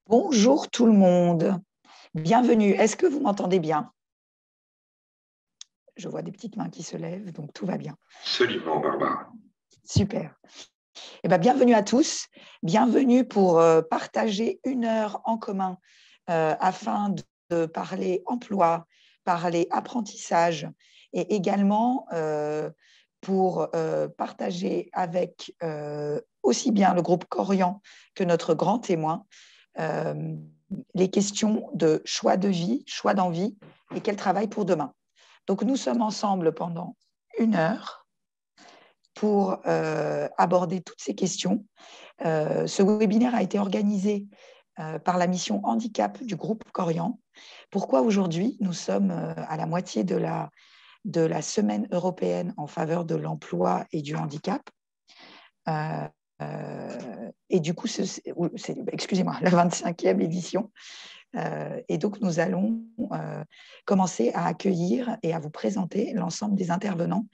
Bonjour tout le monde, bienvenue. Est-ce que vous m'entendez bien? Je vois des petites mains qui se lèvent, donc tout va bien. Absolument, Barbara. Super. Bienvenue à tous, bienvenue pour partager 1 heure en commun afin de parler emploi, parler apprentissage et également pour partager avec aussi bien le groupe Corian que notre grand témoin les questions de choix de vie, choix d'envie et quel travail pour demain. Donc, nous sommes ensemble pendant 1 heure pour aborder toutes ces questions. Ce webinaire a été organisé par la mission handicap du groupe Corian. Pourquoi aujourd'hui nous sommes à la moitié de la semaine européenne en faveur de l'emploi et du handicap et du coup, excusez-moi, la 25e édition. Et donc, nous allons commencer à accueillir et à vous présenter l'ensemble des intervenants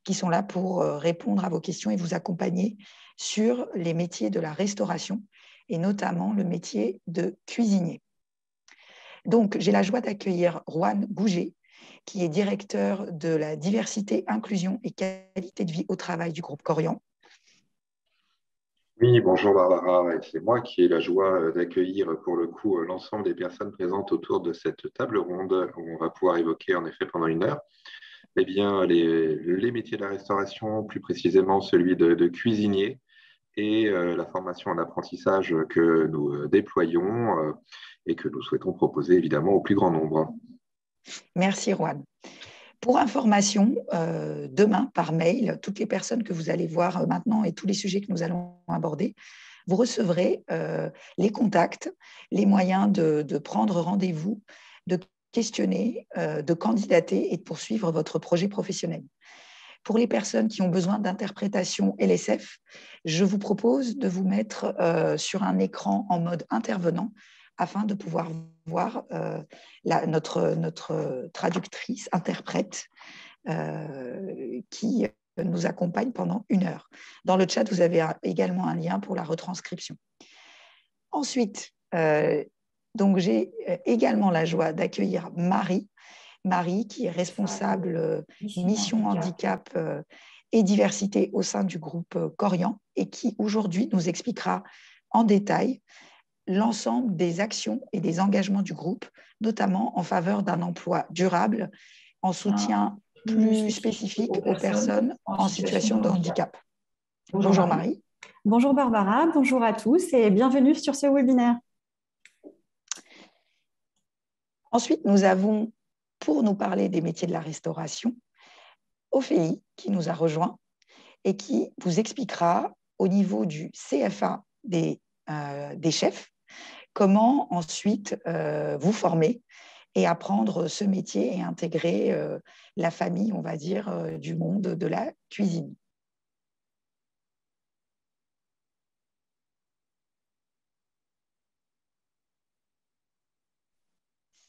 qui sont là pour répondre à vos questions et vous accompagner sur les métiers de la restauration et notamment le métier de cuisinier. Donc, j'ai la joie d'accueillir Juan Gouget, qui est directeur de la diversité, inclusion et qualité de vie au travail du groupe Corian. Oui, bonjour Barbara, c'est moi qui ai la joie d'accueillir pour le coup l'ensemble des personnes présentes autour de cette table ronde où on va pouvoir évoquer en effet pendant 1 heure les métiers de la restauration, plus précisément celui de cuisinier et la formation en apprentissage que nous déployons et que nous souhaitons proposer évidemment au plus grand nombre. Merci Juan. Pour information, demain par mail, toutes les personnes que vous allez voir maintenant et tous les sujets que nous allons aborder, vous recevrez les contacts, les moyens de prendre rendez-vous, de questionner, de candidater et de poursuivre votre projet professionnel. Pour les personnes qui ont besoin d'interprétation LSF, je vous propose de vous mettre sur un écran en mode intervenant afin de pouvoir voir notre traductrice, interprète, qui nous accompagne pendant 1 heure. Dans le chat, vous avez également un lien pour la retranscription. Ensuite, donc j'ai également la joie d'accueillir Marie, qui est responsable mission handicap et diversité au sein du groupe Corian et qui aujourd'hui nous expliquera en détail l'ensemble des actions et des engagements du groupe, notamment en faveur d'un emploi durable, en soutien plus spécifique aux personnes en situation de handicap. Bonjour Marie. Bonjour Barbara, bonjour à tous et bienvenue sur ce webinaire. Ensuite, nous avons, pour nous parler des métiers de la restauration, Ophélie qui nous a rejoints et qui vous expliquera au niveau du CFA des chefs comment ensuite vous former et apprendre ce métier et intégrer la famille, on va dire, du monde de la cuisine.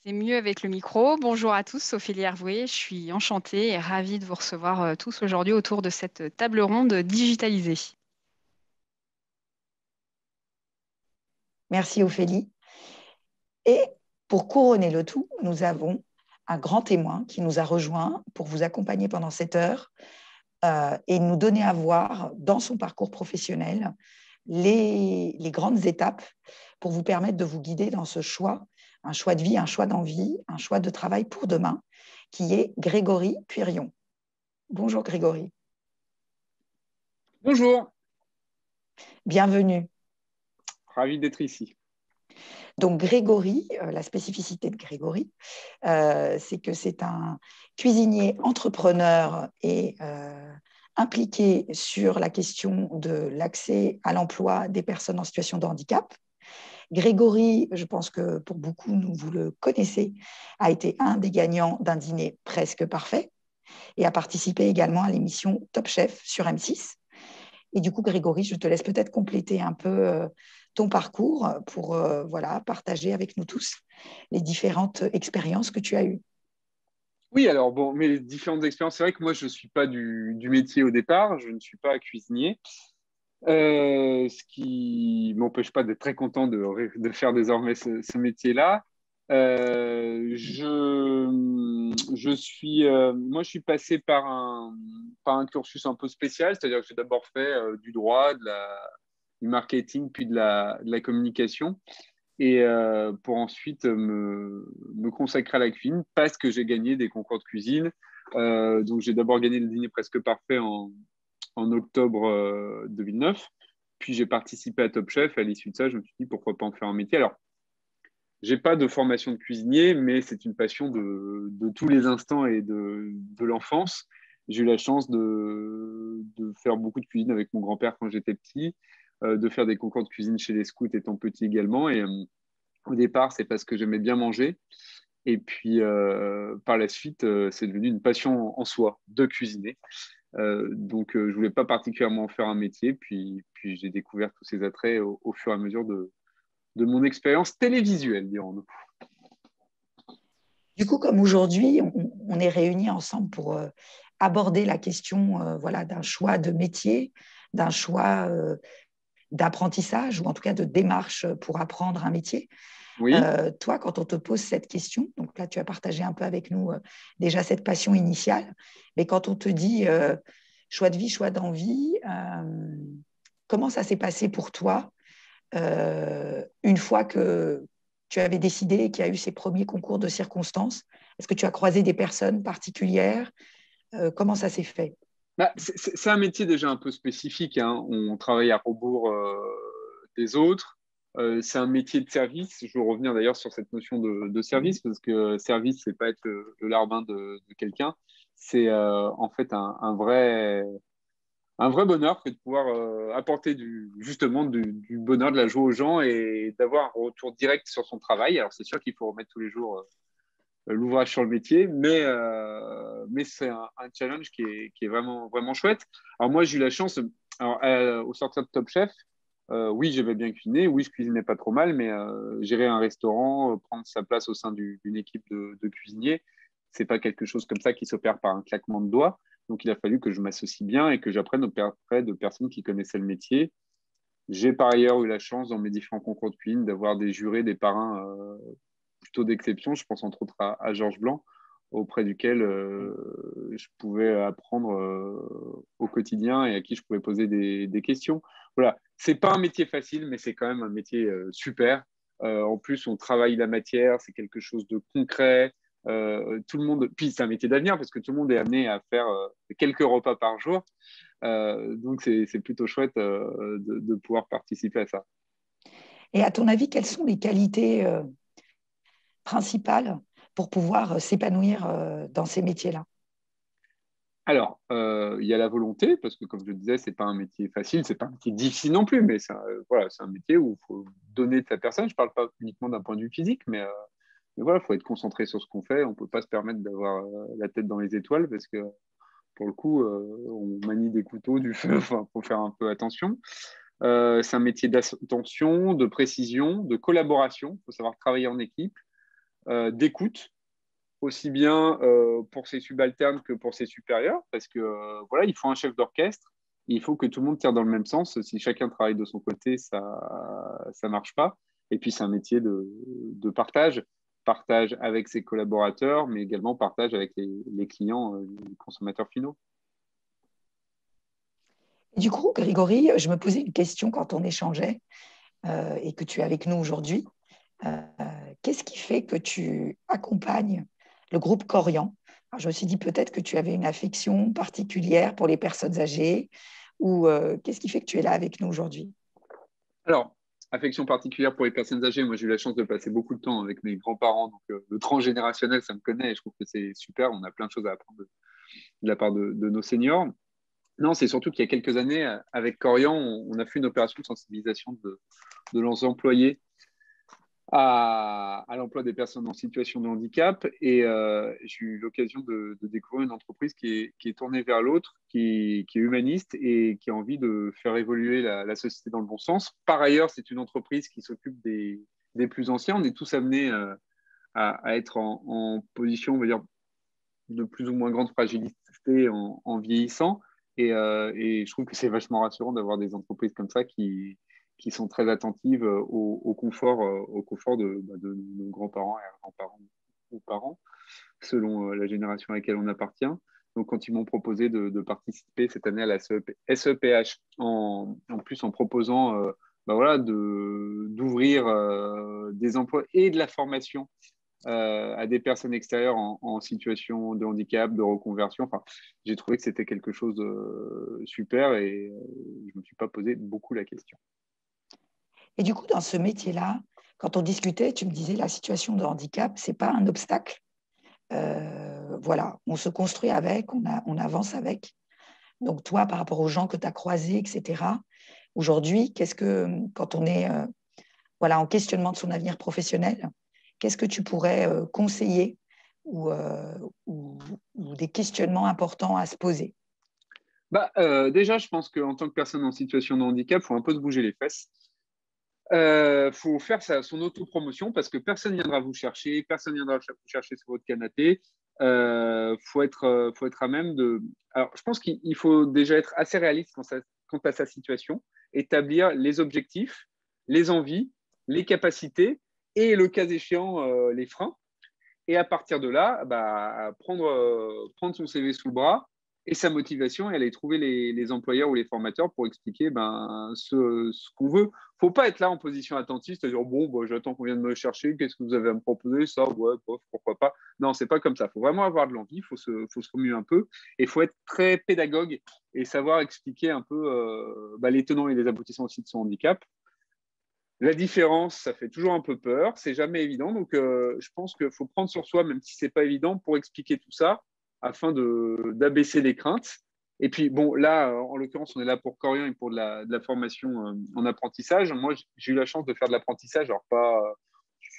C'est mieux avec le micro. Bonjour à tous, Ophélie Hervouet. Je suis enchantée et ravie de vous recevoir tous aujourd'hui autour de cette table ronde digitalisée. Merci Ophélie. Et pour couronner le tout, nous avons un grand témoin qui nous a rejoint pour vous accompagner pendant 7 heures et nous donner à voir dans son parcours professionnel les grandes étapes pour vous permettre de vous guider dans ce choix, un choix de vie, un choix d'envie, un choix de travail pour demain, qui est Grégory Puirion. Bonjour Grégory. Bonjour. Bienvenue. Ravi d'être ici. Donc Grégory, la spécificité de Grégory, c'est que c'est un cuisinier entrepreneur et impliqué sur la question de l'accès à l'emploi des personnes en situation de handicap. Grégory, je pense que pour beaucoup, vous le connaissez, a été un des gagnants d'un dîner presque parfait et a participé également à l'émission Top Chef sur M6. Et du coup, Grégory, je te laisse peut-être compléter un peu ton parcours pour partager avec nous tous les différentes expériences que tu as eues. Oui, alors bon, mes différentes expériences, c'est vrai que moi, je ne suis pas du métier au départ, je ne suis pas cuisinier. Ce qui ne m'empêche pas d'être très content de faire désormais ce métier-là. Moi, je suis passé par un cursus un peu spécial, c'est-à-dire que j'ai d'abord fait du droit, du marketing, puis de la communication, et pour ensuite me consacrer à la cuisine parce que j'ai gagné des concours de cuisine. Donc, j'ai d'abord gagné le dîner presque parfait en octobre 2009. Puis j'ai participé à Top Chef. À l'issue de ça, je me suis dit pourquoi pas en faire un métier. Alors, j'ai pas de formation de cuisinier, mais c'est une passion de tous les instants et de l'enfance. J'ai eu la chance de faire beaucoup de cuisine avec mon grand-père quand j'étais petit, de faire des concours de cuisine chez les scouts étant petit également. Et au départ, c'est parce que j'aimais bien manger. Et puis, par la suite, c'est devenu une passion en soi de cuisiner. Donc, je ne voulais pas particulièrement en faire un métier. Puis j'ai découvert tous ces attraits au fur et à mesure de mon expérience télévisuelle, dirons-nous. Du coup, comme aujourd'hui, on est réunis ensemble pour aborder la question voilà, d'un choix de métier, d'un choix d'apprentissage ou en tout cas de démarche pour apprendre un métier. Oui. Toi, quand on te pose cette question, donc là, tu as partagé un peu avec nous déjà cette passion initiale, mais quand on te dit choix de vie, choix d'envie, comment ça s'est passé pour toi une fois que tu avais décidé qu'il y a eu ces premiers concours de circonstances? Est-ce que tu as croisé des personnes particulières? Comment ça s'est fait? Bah, c'est un métier déjà un peu spécifique, hein. On travaille à rebours des autres. C'est un métier de service. Je veux revenir d'ailleurs sur cette notion de service, parce que service, c'est pas être le larbin de quelqu'un. C'est en fait un vrai bonheur que de pouvoir apporter justement du bonheur, de la joie aux gens et d'avoir un retour direct sur son travail. Alors, c'est sûr qu'il faut remettre tous les jours l'ouvrage sur le métier, mais c'est un challenge qui est vraiment, vraiment chouette. Alors, moi, j'ai eu la chance, alors, au sortir de Top Chef, oui, j'aimais bien cuisiner, oui, je cuisinais pas trop mal, mais gérer un restaurant, prendre sa place au sein d'une équipe de cuisiniers, c'est pas quelque chose comme ça qui s'opère par un claquement de doigts. Donc, il a fallu que je m'associe bien et que j'apprenne auprès de personnes qui connaissaient le métier. J'ai par ailleurs eu la chance, dans mes différents concours de cuisine, d'avoir des jurés, des parrains plutôt d'exception. Je pense entre autres à Georges Blanc, auprès duquel je pouvais apprendre au quotidien et à qui je pouvais poser des questions. Voilà, c'est pas un métier facile, mais c'est quand même un métier super. En plus, on travaille la matière, c'est quelque chose de concret. Tout le monde, puis c'est un métier d'avenir parce que tout le monde est amené à faire quelques repas par jour. Donc, c'est plutôt chouette de pouvoir participer à ça. Et à ton avis, quelles sont les qualités principales pour pouvoir s'épanouir dans ces métiers-là? Alors, il y a la volonté, parce que comme je le disais, c'est pas un métier facile, c'est pas un métier difficile non plus, mais voilà, c'est un métier où il faut donner de sa personne. Je parle pas uniquement d'un point de vue physique, mais voilà, il faut être concentré sur ce qu'on fait. On peut pas se permettre d'avoir la tête dans les étoiles, parce que pour le coup, on manie des couteaux, du feu, enfin, faut faire un peu attention. C'est un métier d'attention, de précision, de collaboration. Il faut savoir travailler en équipe, d'écoute, aussi bien pour ses subalternes que pour ses supérieurs, parce que voilà, il faut un chef d'orchestre, il faut que tout le monde tire dans le même sens. Si chacun travaille de son côté, ça marche pas. Et puis c'est un métier de partage avec ses collaborateurs, mais également partage avec les clients, les consommateurs finaux. Du coup, Grégory, je me posais une question quand on échangeait et que tu es avec nous aujourd'hui. Qu'est-ce qui fait que tu accompagnes le groupe Corian? Alors, je me suis dit peut-être que tu avais une affection particulière pour les personnes âgées ou qu'est-ce qui fait que tu es là avec nous aujourd'hui? Alors, affection particulière pour les personnes âgées. Moi, j'ai eu la chance de passer beaucoup de temps avec mes grands-parents. Donc, le transgénérationnel, ça me connaît et je trouve que c'est super. On a plein de choses à apprendre de la part de nos seniors. Non, c'est surtout qu'il y a quelques années, avec Corian, on a fait une opération de sensibilisation de leurs employés à l'emploi des personnes en situation de handicap. Et j'ai eu l'occasion de découvrir une entreprise qui est tournée vers l'autre, qui est humaniste et qui a envie de faire évoluer la société dans le bon sens. Par ailleurs, c'est une entreprise qui s'occupe des plus anciens. On est tous amenés à être en position, on va dire, de plus ou moins grande fragilité en vieillissant. Et je trouve que c'est vachement rassurant d'avoir des entreprises comme ça qui sont très attentives au confort de nos grands-parents et grands-parents ou parents, selon la génération à laquelle on appartient. Donc, quand ils m'ont proposé de participer cette année à la SEPH, en plus en proposant d'ouvrir des emplois et de la formation à des personnes extérieures en situation de handicap, de reconversion. Enfin, j'ai trouvé que c'était quelque chose de super et je ne me suis pas posé beaucoup la question. Et du coup, dans ce métier-là, quand on discutait, tu me disais la situation de handicap, ce n'est pas un obstacle. Voilà, on se construit avec, on avance avec. Donc toi, par rapport aux gens que tu as croisés, etc., aujourd'hui, quand on est en questionnement de son avenir professionnel, qu'est-ce que tu pourrais conseiller ou des questionnements importants à se poser? Déjà, je pense qu'en tant que personne en situation de handicap, il faut un peu se bouger les fesses. Faut faire son autopromotion parce que personne ne viendra vous chercher, personne ne viendra vous chercher sur votre canapé. Faut être à même de. Alors, je pense qu'il faut déjà être assez réaliste quant à sa situation, établir les objectifs, les envies, les capacités et, le cas échéant, les freins. Et à partir de là, prendre son CV sous le bras et sa motivation et aller trouver les employeurs ou les formateurs pour expliquer ce qu'on veut. Il ne faut pas être là en position attentiste, c'est-à-dire j'attends qu'on vienne me chercher, qu'est-ce que vous avez à me proposer, ça, ouais, bof, pourquoi pas. Non, ce n'est pas comme ça. Il faut vraiment avoir de l'envie, il faut se remuer un peu et il faut être très pédagogue et savoir expliquer un peu les tenants et les aboutissants aussi de son handicap. La différence, ça fait toujours un peu peur, c'est jamais évident. Donc, je pense qu'il faut prendre sur soi, même si ce n'est pas évident, pour expliquer tout ça, afin d'abaisser les craintes. Et puis, là, en l'occurrence, on est là pour Corian et pour de la formation en apprentissage. Moi, j'ai eu la chance de faire de l'apprentissage. Alors,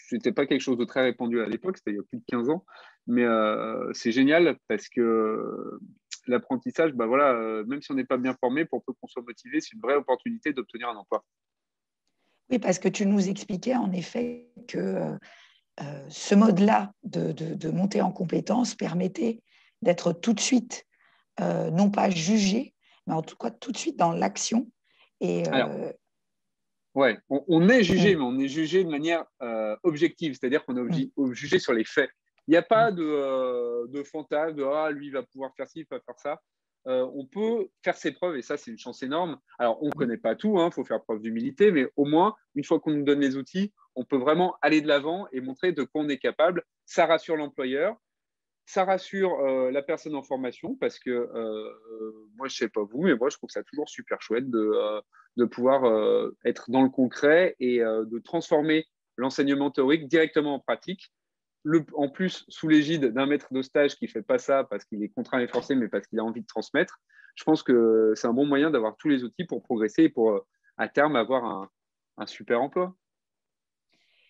c'était pas quelque chose de très répandu à l'époque, c'était il y a plus de 15 ans. Mais c'est génial parce que l'apprentissage, même si on n'est pas bien formé, pour peu qu'on soit motivé, c'est une vraie opportunité d'obtenir un emploi. Oui, parce que tu nous expliquais en effet que ce mode-là de monter en compétence permettait d'être tout de suite, non pas jugé, mais en tout cas tout de suite dans l'action. Alors, ouais, on est jugé, mais on est jugé de manière objective, c'est-à-dire qu'on est jugé sur les faits. Il n'y a pas de fantasme de lui, il va pouvoir faire ci, il va faire ça. On peut faire ses preuves et ça, c'est une chance énorme. Alors, on ne connaît pas tout, il faut faire preuve d'humilité, mais au moins, une fois qu'on nous donne les outils, on peut vraiment aller de l'avant et montrer de quoi on est capable. Ça rassure l'employeur, ça rassure la personne en formation parce que moi, je ne sais pas vous, mais moi, je trouve ça toujours super chouette de pouvoir être dans le concret et de transformer l'enseignement théorique directement en pratique. En plus, sous l'égide d'un maître de stage qui ne fait pas ça parce qu'il est contraint et forcé, mais parce qu'il a envie de transmettre, je pense que c'est un bon moyen d'avoir tous les outils pour progresser et pour, à terme, avoir un super emploi.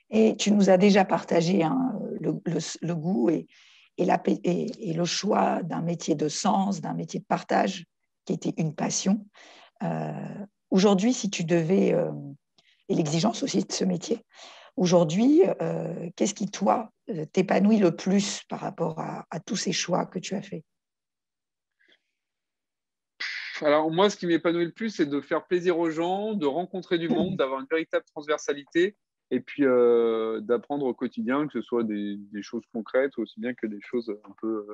Et tu nous as déjà partagé le goût et le choix d'un métier de sens, d'un métier de partage qui était une passion. Aujourd'hui, si tu devais, et l'exigence aussi de ce métier, aujourd'hui, qu'est-ce qui, toi, t'épanouit le plus par rapport à tous ces choix que tu as faits? Alors, moi, ce qui m'épanouit le plus, c'est de faire plaisir aux gens, de rencontrer du monde, d'avoir une véritable transversalité et puis d'apprendre au quotidien, que ce soit des choses concrètes aussi bien que des choses un peu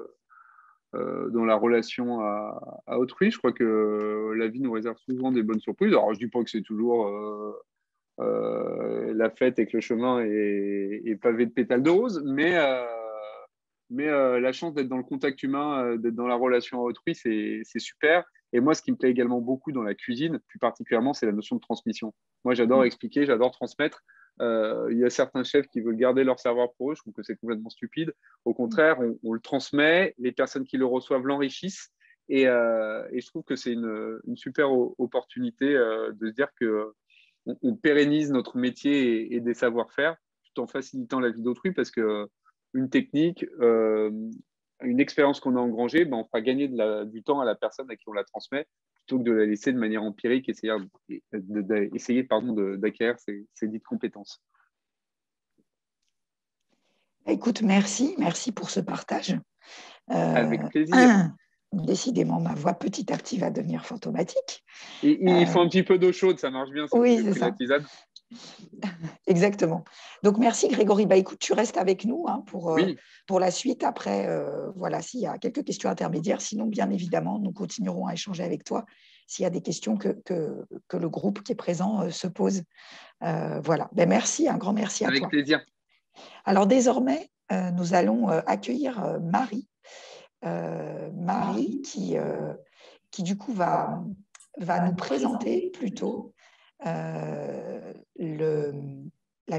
dans la relation à autrui. Je crois que la vie nous réserve souvent des bonnes surprises. Alors, je ne dis pas que c'est toujours la fête et que le chemin est pavé de pétales de rose, mais la chance d'être dans le contact humain, d'être dans la relation à autrui, c'est super. Et moi, ce qui me plaît également beaucoup dans la cuisine, plus particulièrement, c'est la notion de transmission. Moi, j'adore expliquer, j'adore transmettre. Il y a certains chefs qui veulent garder leur savoir pour eux. Je trouve que c'est complètement stupide. Au contraire, on le transmet, les personnes qui le reçoivent l'enrichissent. Et je trouve que c'est une super opportunité de se dire qu'on pérennise notre métier et des savoir-faire tout en facilitant la vie d'autrui parce que une technique, une expérience qu'on a engrangée, on fera gagner du temps à la personne à qui on la transmet plutôt que de la laisser de manière empirique essayer d'acquérir ces dites compétences. Écoute, merci pour ce partage. Avec plaisir. décidément, ma voix petit à petit va devenir fantomatique. Il faut un petit peu d'eau chaude, ça marche bien. Oui, c'est la ça. tisane. Exactement. Donc, merci Grégory. Bah, écoute, tu restes avec nous Oui. pour la suite. Après, voilà, s'il y a quelques questions intermédiaires, sinon, bien évidemment, nous continuerons à échanger avec toi s'il y a des questions que le groupe qui est présent se pose. Voilà. Ben, merci, un grand merci à toi. Avec plaisir. Alors, désormais, nous allons accueillir Marie. Marie qui, du coup, va nous présenter plutôt la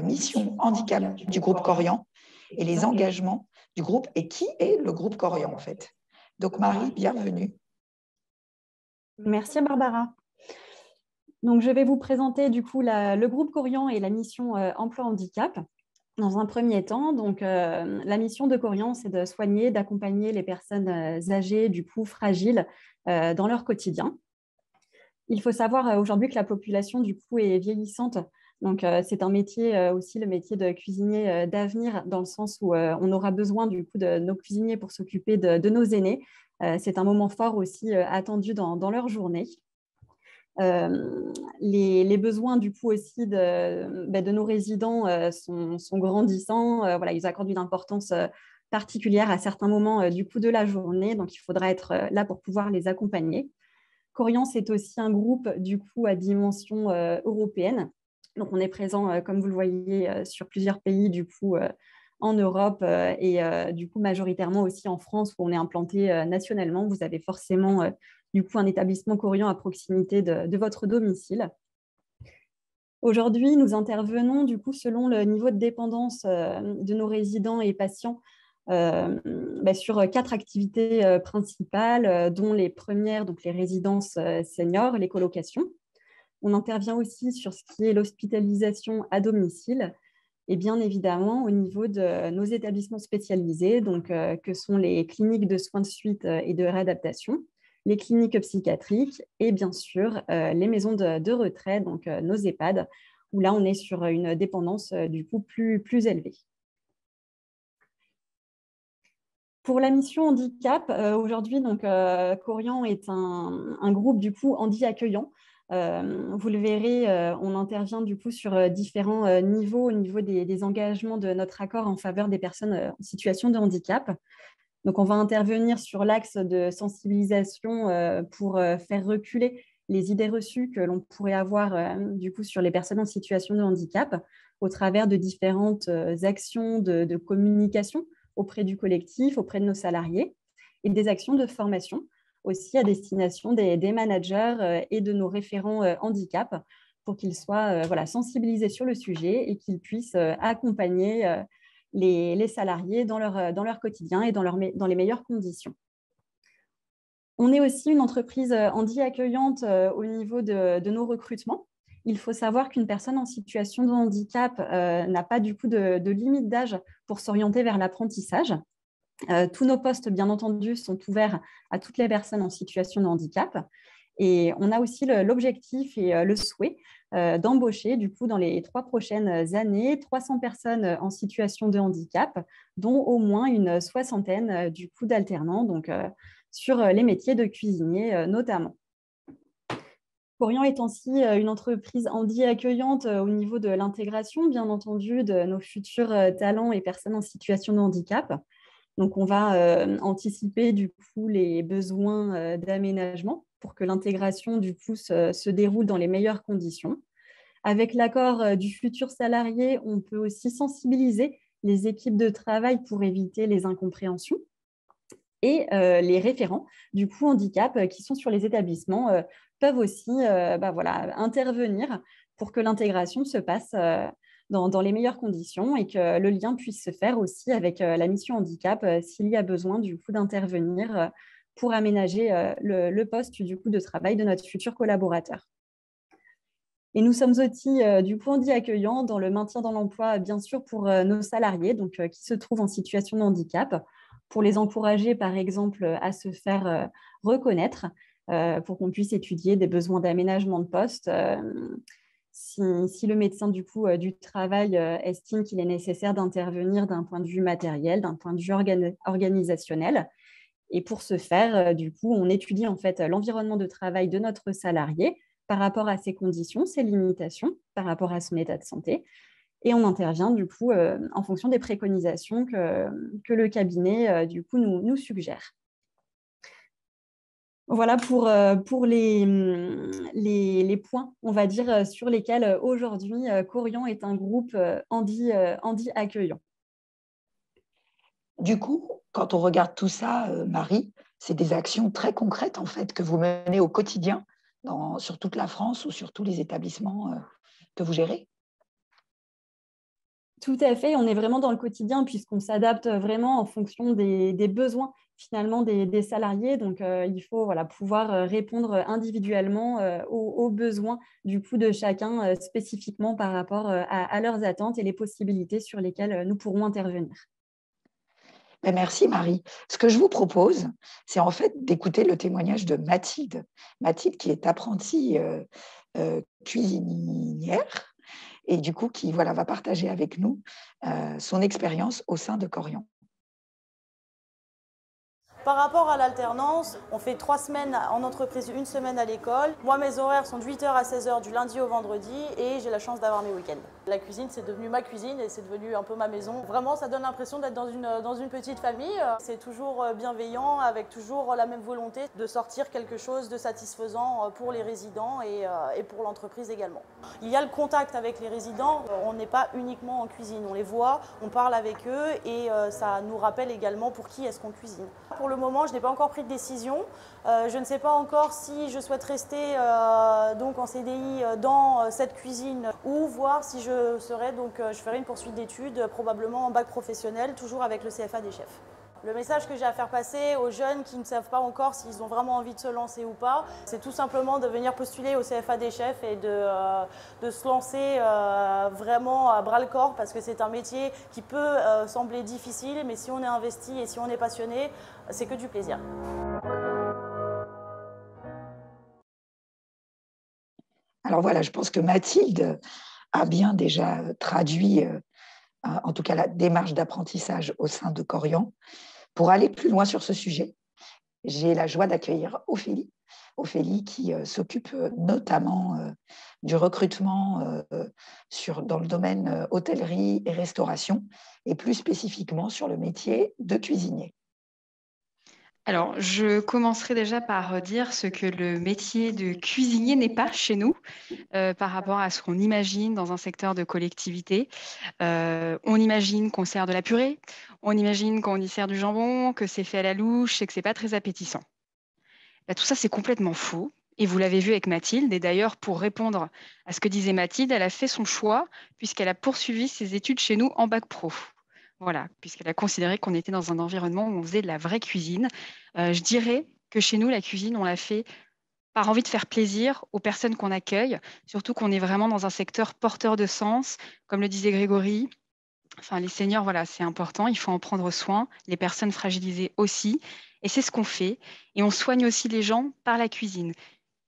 mission handicap du groupe Corian et les engagements du groupe et qui est le groupe Corian en fait. Donc Marie, bienvenue. Merci Barbara. Donc je vais vous présenter du coup le groupe Corian et la mission emploi handicap. Dans un premier temps, donc, la mission de Corian, c'est de soigner, d'accompagner les personnes âgées, du coup fragiles, dans leur quotidien. Il faut savoir aujourd'hui que la population du coup est vieillissante. Donc, c'est un métier aussi, le métier de cuisinier d'avenir, dans le sens où on aura besoin du coup de nos cuisiniers pour s'occuper de nos aînés. C'est un moment fort aussi attendu dans leur journée. Les besoins du coup aussi de nos résidents sont grandissants. Voilà, ils accordent une importance particulière à certains moments du coup de la journée. Donc, il faudra être là pour pouvoir les accompagner. Corian, c'est aussi un groupe du coup à dimension européenne. Donc, on est présent, comme vous le voyez, sur plusieurs pays du coup en Europe et du coup majoritairement aussi en France où on est implanté nationalement. Vous avez forcément du coup un établissement Corian à proximité de votre domicile. Aujourd'hui, nous intervenons du coup selon le niveau de dépendance de nos résidents et patients sur 4 activités principales, dont les premières, donc les résidences seniors, les colocations. On intervient aussi sur ce qui est l'hospitalisation à domicile et bien évidemment au niveau de nos établissements spécialisés, donc, que sont les cliniques de soins de suite et de réadaptation, les cliniques psychiatriques et bien sûr les maisons de retraite, donc nos EHPAD, où là on est sur une dépendance du coup plus élevée. Pour la mission handicap, aujourd'hui, Corian est un groupe du coup handi accueillant. Vous le verrez, on intervient du coup sur différents niveaux au niveau des engagements de notre accord en faveur des personnes en situation de handicap. Donc, on va intervenir sur l'axe de sensibilisation pour faire reculer les idées reçues que l'on pourrait avoir du coup sur les personnes en situation de handicap au travers de différentes actions de communication auprès du collectif, auprès de nos salariés et des actions de formation aussi à destination des managers et de nos référents handicap pour qu'ils soient sensibilisés sur le sujet et qu'ils puissent accompagner les salariés dans leur quotidien et dans les meilleures conditions. On est aussi une entreprise handi accueillante au niveau de nos recrutements. Il faut savoir qu'une personne en situation de handicap n'a pas du coup de limite d'âge pour s'orienter vers l'apprentissage. Tous nos postes, bien entendu, sont ouverts à toutes les personnes en situation de handicap. Et on a aussi l'objectif et le souhait d'embaucher, du coup, dans les 3 prochaines années, 300 personnes en situation de handicap, dont au moins une 60aine, du coup, d'alternants, donc sur les métiers de cuisinier notamment. Corian est aussi une entreprise handi accueillante au niveau de l'intégration, bien entendu, de nos futurs talents et personnes en situation de handicap. Donc, on va anticiper du coup les besoins d'aménagement pour que l'intégration du coup se déroule dans les meilleures conditions. Avec l'accord du futur salarié, on peut aussi sensibiliser les équipes de travail pour éviter les incompréhensions. Et les référents du coup handicap qui sont sur les établissements peuvent aussi intervenir pour que l'intégration se passe dans les meilleures conditions et que le lien puisse se faire aussi avec la mission handicap s'il y a besoin du coup d'intervenir pour aménager le poste du coup de travail de notre futur collaborateur. Et nous sommes aussi du coup handi accueillant dans le maintien dans l'emploi, bien sûr, pour nos salariés donc, qui se trouvent en situation de handicap, pour les encourager, par exemple, à se faire reconnaître, pour qu'on puisse étudier des besoins d'aménagement de poste. Si le médecin du travail estime qu'il est nécessaire d'intervenir d'un point de vue matériel, d'un point de vue organisationnel. Et pour ce faire, du coup, on étudie en fait l'environnement de travail de notre salarié par rapport à ses conditions, ses limitations, par rapport à son état de santé. Et on intervient du coup en fonction des préconisations que le cabinet du coup nous suggère. Voilà pour les points, on va dire, sur lesquels aujourd'hui Korian est un groupe handi accueillant. Du coup, quand on regarde tout ça, Marie, c'est des actions très concrètes en fait que vous menez au quotidien sur toute la France ou sur tous les établissements que vous gérez. Tout à fait, on est vraiment dans le quotidien puisqu'on s'adapte vraiment en fonction des besoins finalement des salariés. Donc, il faut pouvoir répondre individuellement aux besoins du coup de chacun spécifiquement par rapport à leurs attentes et les possibilités sur lesquelles nous pourrons intervenir. Merci Marie. Ce que je vous propose, c'est en fait d'écouter le témoignage de Mathilde. Mathilde qui est apprentie cuisinière et du coup qui va partager avec nous son expérience au sein de Korian. Par rapport à l'alternance, on fait 3 semaines en entreprise, 1 semaine à l'école. Moi, mes horaires sont de 8h à 16h du lundi au vendredi et j'ai la chance d'avoir mes week-ends. La cuisine, c'est devenu ma cuisine et c'est devenu un peu ma maison. Vraiment, ça donne l'impression d'être dans une petite famille. C'est toujours bienveillant, avec toujours la même volonté de sortir quelque chose de satisfaisant pour les résidents et pour l'entreprise également. Il y a le contact avec les résidents. On n'est pas uniquement en cuisine. On les voit, on parle avec eux et ça nous rappelle également pour qui est-ce qu'on cuisine. Pour le moment, je n'ai pas encore pris de décision. Je ne sais pas encore si je souhaite rester donc en CDI dans cette cuisine ou voir si je ferai une poursuite d'études, probablement en bac professionnel, toujours avec le CFA des chefs. Le message que j'ai à faire passer aux jeunes qui ne savent pas encore s'ils ont vraiment envie de se lancer ou pas, c'est tout simplement de venir postuler au CFA des chefs et de se lancer vraiment à bras-le-corps parce que c'est un métier qui peut sembler difficile, mais si on est investi et si on est passionné, c'est que du plaisir. Alors voilà, je pense que Mathilde a bien déjà traduit, en tout cas la démarche d'apprentissage au sein de Korian. Pour aller plus loin sur ce sujet, j'ai la joie d'accueillir Ophélie. Ophélie qui s'occupe notamment du recrutement dans le domaine hôtellerie et restauration, et plus spécifiquement sur le métier de cuisinier. Alors, je commencerai déjà par dire ce que le métier de cuisinier n'est pas chez nous par rapport à ce qu'on imagine dans un secteur de collectivité. On imagine qu'on sert de la purée, on imagine qu'on y sert du jambon, que c'est fait à la louche et que ce n'est pas très appétissant. Là, tout ça, c'est complètement faux. Et vous l'avez vu avec Mathilde. Et d'ailleurs, pour répondre à ce que disait Mathilde, elle a fait son choix puisqu'elle a poursuivi ses études chez nous en bac pro. Voilà, puisqu'elle a considéré qu'on était dans un environnement où on faisait de la vraie cuisine. Je dirais que chez nous, la cuisine, on l'a fait par envie de faire plaisir aux personnes qu'on accueille, surtout qu'on est vraiment dans un secteur porteur de sens, comme le disait Grégory. Enfin, les seniors, voilà, c'est important, il faut en prendre soin, les personnes fragilisées aussi, et c'est ce qu'on fait. Et on soigne aussi les gens par la cuisine.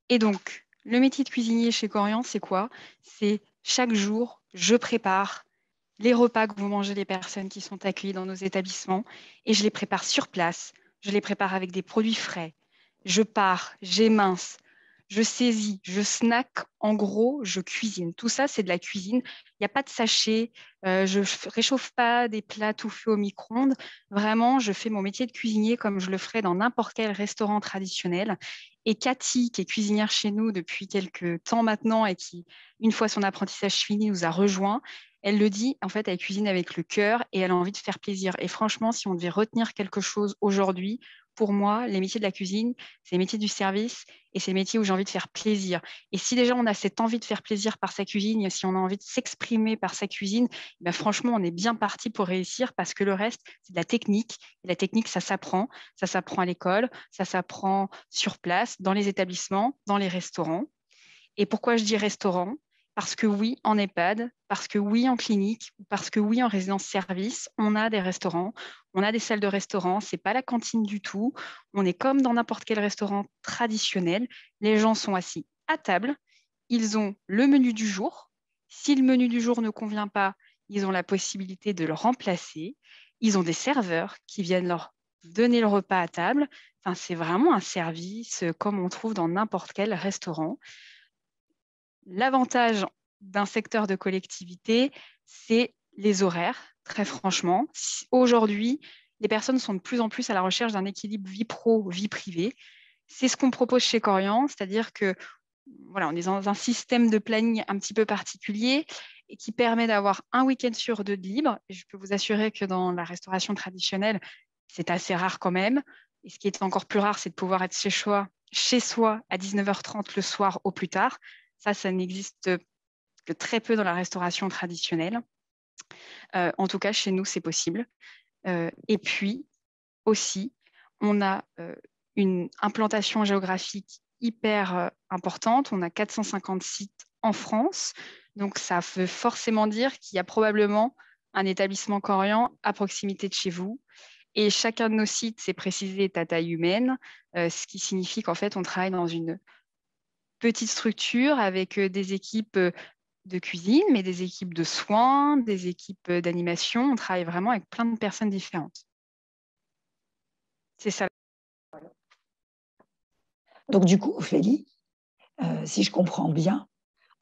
Et donc, le métier de cuisinier chez Korian, c'est quoi? C'est chaque jour, je prépare les repas que vont manger les personnes qui sont accueillies dans nos établissements et je les prépare sur place. Je les prépare avec des produits frais. Je pars, j'émince, je saisis, je snack. En gros, je cuisine. Tout ça, c'est de la cuisine. Il n'y a pas de sachet. Je ne réchauffe pas des plats tout faits au micro-ondes. Vraiment, je fais mon métier de cuisinier comme je le ferais dans n'importe quel restaurant traditionnel. Et Cathy, qui est cuisinière chez nous depuis quelques temps maintenant et qui, une fois son apprentissage fini, nous a rejoints, elle le dit, en fait, elle cuisine avec le cœur et elle a envie de faire plaisir. Et franchement, si on devait retenir quelque chose aujourd'hui, pour moi, les métiers de la cuisine, c'est les métiers du service et c'est les métiers où j'ai envie de faire plaisir. Et si déjà on a cette envie de faire plaisir par sa cuisine, si on a envie de s'exprimer par sa cuisine, ben franchement, on est bien parti pour réussir parce que le reste, c'est de la technique. Et la technique, ça s'apprend. Ça s'apprend à l'école, ça s'apprend sur place, dans les établissements, dans les restaurants. Et pourquoi je dis restaurant? Parce que oui, en EHPAD, parce que oui, en clinique, parce que oui, en résidence-service, on a des restaurants, on a des salles de restaurant, ce n'est pas la cantine du tout. On est comme dans n'importe quel restaurant traditionnel. Les gens sont assis à table, ils ont le menu du jour. Si le menu du jour ne convient pas, ils ont la possibilité de le remplacer. Ils ont des serveurs qui viennent leur donner le repas à table. Enfin, c'est vraiment un service comme on trouve dans n'importe quel restaurant. L'avantage d'un secteur de collectivité, c'est les horaires, très franchement. Aujourd'hui, les personnes sont de plus en plus à la recherche d'un équilibre vie pro, vie privée. C'est ce qu'on propose chez Korian, c'est-à-dire que voilà, on est dans un système de planning un petit peu particulier et qui permet d'avoir un week-end sur 2 de libre. Et je peux vous assurer que dans la restauration traditionnelle, c'est assez rare quand même. Et ce qui est encore plus rare, c'est de pouvoir être chez soi à 19h30 le soir au plus tard. Ça n'existe que très peu dans la restauration traditionnelle. En tout cas, chez nous, c'est possible. Et puis aussi, on a une implantation géographique hyper importante. On a 450 sites en France. Donc, ça veut forcément dire qu'il y a probablement un établissement Korian à proximité de chez vous. Et chacun de nos sites, c'est précisé, est à taille humaine, ce qui signifie qu'en fait, on travaille dans une petite structure avec des équipes de cuisine, mais des équipes de soins, des équipes d'animation. On travaille vraiment avec plein de personnes différentes. C'est ça. Donc, du coup, Ophélie, si je comprends bien,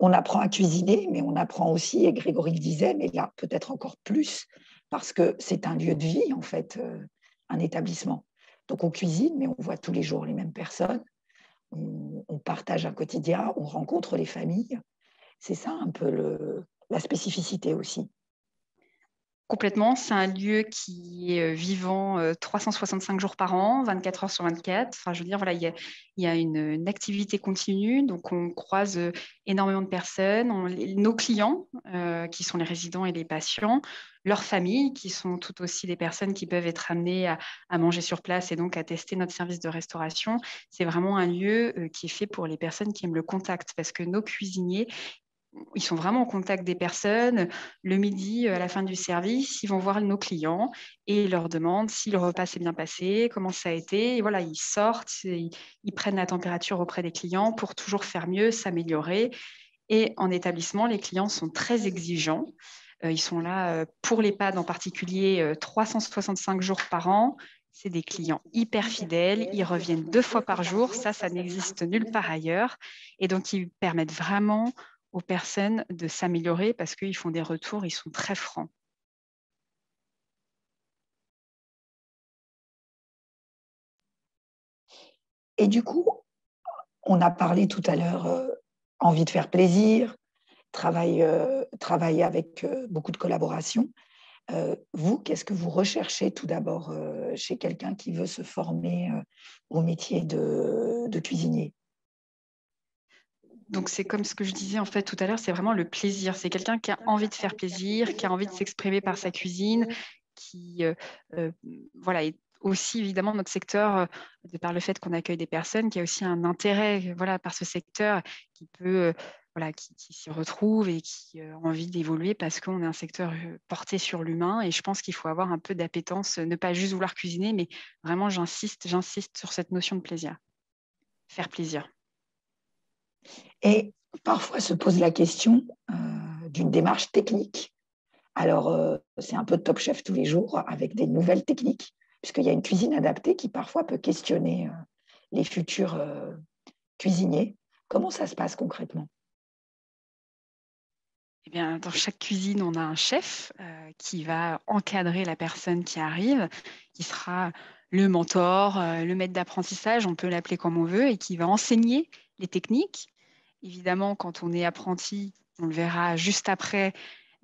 on apprend à cuisiner, mais on apprend aussi, et Grégory le disait, mais là, peut-être encore plus, parce que c'est un lieu de vie, en fait, un établissement. Donc, on cuisine, mais on voit tous les jours les mêmes personnes. On partage un quotidien, on rencontre les familles. C'est ça un peu la spécificité aussi. Complètement, c'est un lieu qui est vivant 365 jours par an, 24 heures sur 24. Enfin, je veux dire, voilà, il y a une activité continue, donc on croise énormément de personnes. Nos clients, qui sont les résidents et les patients, leurs familles, qui sont tout aussi des personnes qui peuvent être amenées à manger sur place et donc à tester notre service de restauration. C'est vraiment un lieu qui est fait pour les personnes qui aiment le contact, parce que nos cuisiniers, ils sont vraiment en contact des personnes. Le midi, à la fin du service, ils vont voir nos clients et ils leur demandent si le repas s'est bien passé, comment ça a été. Et voilà, ils sortent, ils prennent la température auprès des clients pour toujours faire mieux, s'améliorer. Et en établissement, les clients sont très exigeants. Ils sont là pour l'EHPAD en particulier 365 jours par an. C'est des clients hyper fidèles. Ils reviennent 2 fois par jour. Ça n'existe nulle part ailleurs. Et donc, ils permettent vraiment aux personnes de s'améliorer parce qu'ils font des retours, ils sont très francs. Et du coup, on a parlé tout à l'heure envie de faire plaisir, travailler avec beaucoup de collaboration. Vous, qu'est-ce que vous recherchez tout d'abord chez quelqu'un qui veut se former au métier de cuisinier? Donc, c'est comme ce que je disais en fait tout à l'heure, c'est vraiment le plaisir. C'est quelqu'un qui a envie de faire plaisir, qui a envie de s'exprimer par sa cuisine, qui voilà, est aussi évidemment notre secteur, de par le fait qu'on accueille des personnes, qui a aussi un intérêt voilà, par ce secteur, qui peut voilà, qui s'y retrouve et qui a envie d'évoluer parce qu'on est un secteur porté sur l'humain. Et je pense qu'il faut avoir un peu d'appétence, ne pas juste vouloir cuisiner, mais vraiment, j'insiste sur cette notion de plaisir. Faire plaisir. Et parfois se pose la question d'une démarche technique. Alors, c'est un peu Top Chef tous les jours avec des nouvelles techniques, puisqu'il y a une cuisine adaptée qui parfois peut questionner les futurs cuisiniers. Comment ça se passe concrètement? Eh bien, dans chaque cuisine, on a un chef qui va encadrer la personne qui arrive, qui sera le mentor, le maître d'apprentissage, on peut l'appeler comme on veut, et qui va enseigner les techniques. Évidemment, quand on est apprenti, on le verra juste après,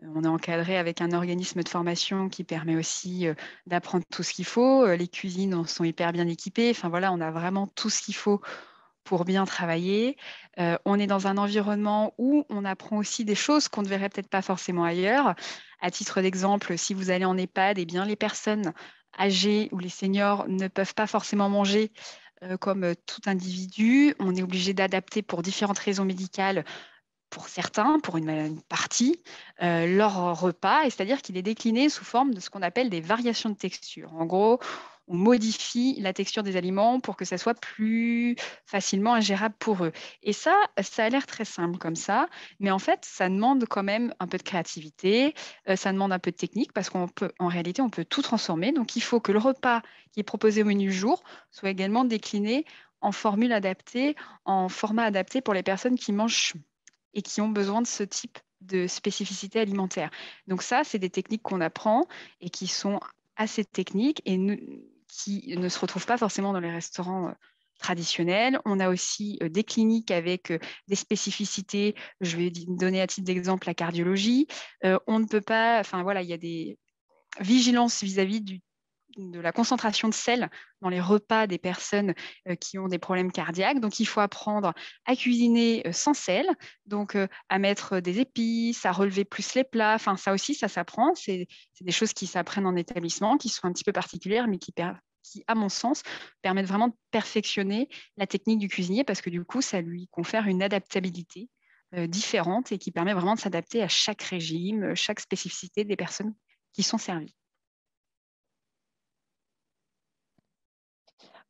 on est encadré avec un organisme de formation qui permet aussi d'apprendre tout ce qu'il faut. Les cuisines sont hyper bien équipées. Enfin voilà, on a vraiment tout ce qu'il faut pour bien travailler. On est dans un environnement où on apprend aussi des choses qu'on ne verrait peut-être pas forcément ailleurs. À titre d'exemple, si vous allez en EHPAD, eh bien, les personnes âgées ou les seniors ne peuvent pas forcément manger comme tout individu. On est obligé d'adapter pour différentes raisons médicales, pour certains, pour une partie, leur repas, et c'est-à-dire qu'il est décliné sous forme de ce qu'on appelle des variations de texture. En gros, on modifie la texture des aliments pour que ça soit plus facilement ingérable pour eux. Et ça a l'air très simple comme ça, mais en fait, ça demande quand même un peu de créativité, ça demande un peu de technique parce qu'en réalité, on peut tout transformer. Donc, il faut que le repas qui est proposé au menu du jour soit également décliné en formule adaptée, en format adapté pour les personnes qui mangent et qui ont besoin de ce type de spécificité alimentaire. Donc ça, c'est des techniques qu'on apprend et qui sont assez techniques et qui ne se retrouvent pas forcément dans les restaurants traditionnels. On a aussi des cliniques avec des spécificités. Je vais donner à titre d'exemple la cardiologie. On ne peut pas, enfin voilà, il y a des vigilances vis-à-vis de la concentration de sel dans les repas des personnes qui ont des problèmes cardiaques. Donc, il faut apprendre à cuisiner sans sel, donc à mettre des épices, à relever plus les plats. Enfin, ça aussi, ça s'apprend. C'est des choses qui s'apprennent en établissement, qui sont un petit peu particulières, mais qui, à mon sens, permettent vraiment de perfectionner la technique du cuisinier parce que du coup, ça lui confère une adaptabilité différente et qui permet vraiment de s'adapter à chaque régime, chaque spécificité des personnes qui sont servies.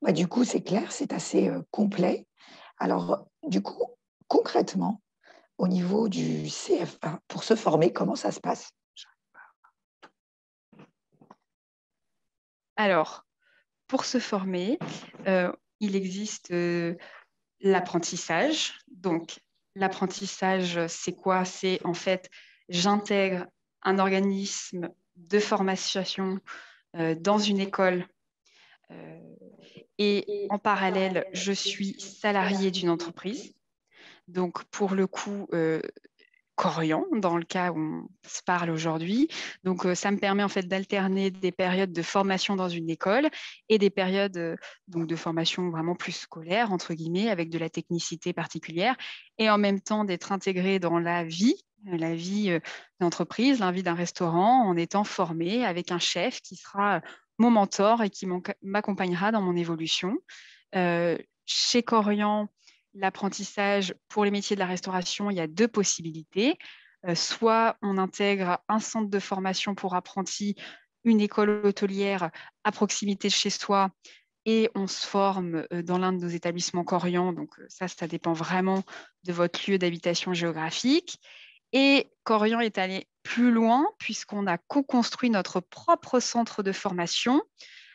Bah, du coup, c'est clair, c'est assez complet. Alors, du coup, concrètement, au niveau du CFA, pour se former, comment ça se passe? Alors, pour se former, il existe l'apprentissage. Donc, l'apprentissage, c'est quoi? C'est en fait, j'intègre un organisme de formation dans une école et en parallèle, je suis salariée d'une entreprise. Donc, pour le coup, Corian, dans le cas où on se parle aujourd'hui. Donc, ça me permet en fait d'alterner des périodes de formation dans une école et des périodes donc de formation vraiment plus scolaire, entre guillemets, avec de la technicité particulière, et en même temps d'être intégrée dans la vie d'entreprise, la vie d'un restaurant, en étant formée avec un chef qui sera mon mentor et qui m'accompagnera dans mon évolution. Chez Corian, l'apprentissage pour les métiers de la restauration, il y a deux possibilités. Soit on intègre un centre de formation pour apprentis, une école hôtelière à proximité de chez soi, et on se forme dans l'un de nos établissements Corian. Donc ça dépend vraiment de votre lieu d'habitation géographique. Et Corian est allé plus loin puisqu'on a co-construit notre propre centre de formation.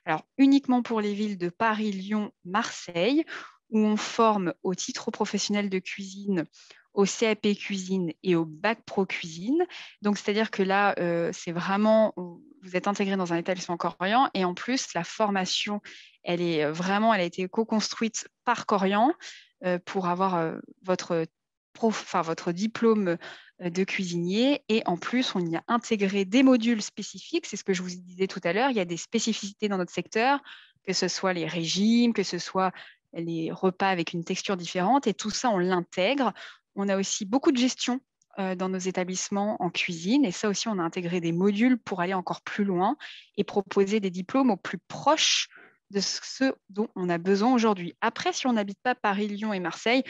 Alors uniquement pour les villes de Paris, Lyon, Marseille, où on forme au titre professionnel de cuisine, au CAP cuisine et au bac pro cuisine. Donc, c'est-à-dire que là, c'est vraiment, vous êtes intégré dans un établissement Corian et en plus, la formation, elle a été co-construite par Corian pour avoir votre diplôme de cuisinier. Et en plus, on y a intégré des modules spécifiques. C'est ce que je vous disais tout à l'heure. Il y a des spécificités dans notre secteur, que ce soit les régimes, que ce soit les repas avec une texture différente. Et tout ça, on l'intègre. On a aussi beaucoup de gestion dans nos établissements en cuisine. Et ça aussi, on a intégré des modules pour aller encore plus loin et proposer des diplômes au plus proche de ce dont on a besoin aujourd'hui. Après, si on n'habite pas Paris, Lyon et Marseille,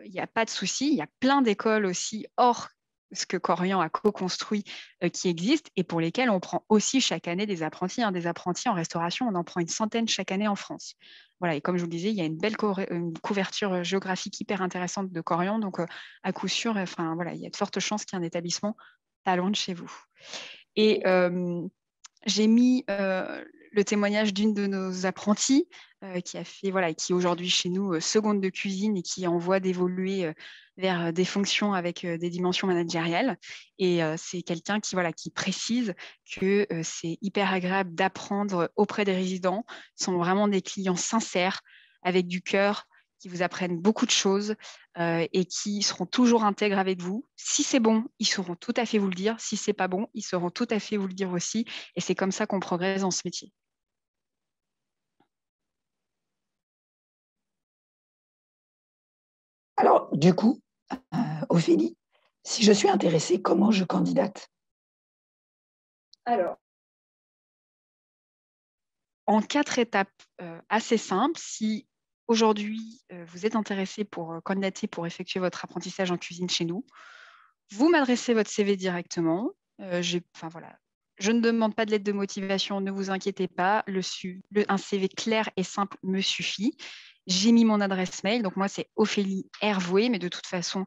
il n'y a pas de souci. Il y a plein d'écoles aussi hors ce que Corian a co-construit qui existent et pour lesquelles on prend aussi chaque année des apprentis. Des apprentis en restauration, on en prend une centaine chaque année en France. Voilà, et comme je vous le disais, il y a une belle une couverture géographique hyper intéressante de Corian. Donc, à coup sûr, il y a de fortes chances qu'il y ait un établissement pas loin de chez vous. Et j'ai mis le témoignage d'une de nos apprentis qui a fait, qui est aujourd'hui chez nous seconde de cuisine et qui est en voie d'évoluer vers des fonctions avec des dimensions managériales. Et c'est quelqu'un qui précise que c'est hyper agréable d'apprendre auprès des résidents. Ce sont vraiment des clients sincères, avec du cœur, qui vous apprennent beaucoup de choses et qui seront toujours intègres avec vous. Si c'est bon, ils sauront tout à fait vous le dire. Si c'est pas bon, ils sauront tout à fait vous le dire aussi. Et c'est comme ça qu'on progresse dans ce métier. Alors, du coup, Ophélie, si je suis intéressée, comment je candidate? Alors, en 4 étapes assez simples, si aujourd'hui vous êtes intéressé pour candidater pour effectuer votre apprentissage en cuisine chez nous, vous m'adressez votre CV directement. je ne demande pas de lettre de motivation, ne vous inquiétez pas. Un CV clair et simple me suffit. J'ai mis mon adresse mail. Donc, moi, c'est Ophélie Hervoué. Mais de toute façon,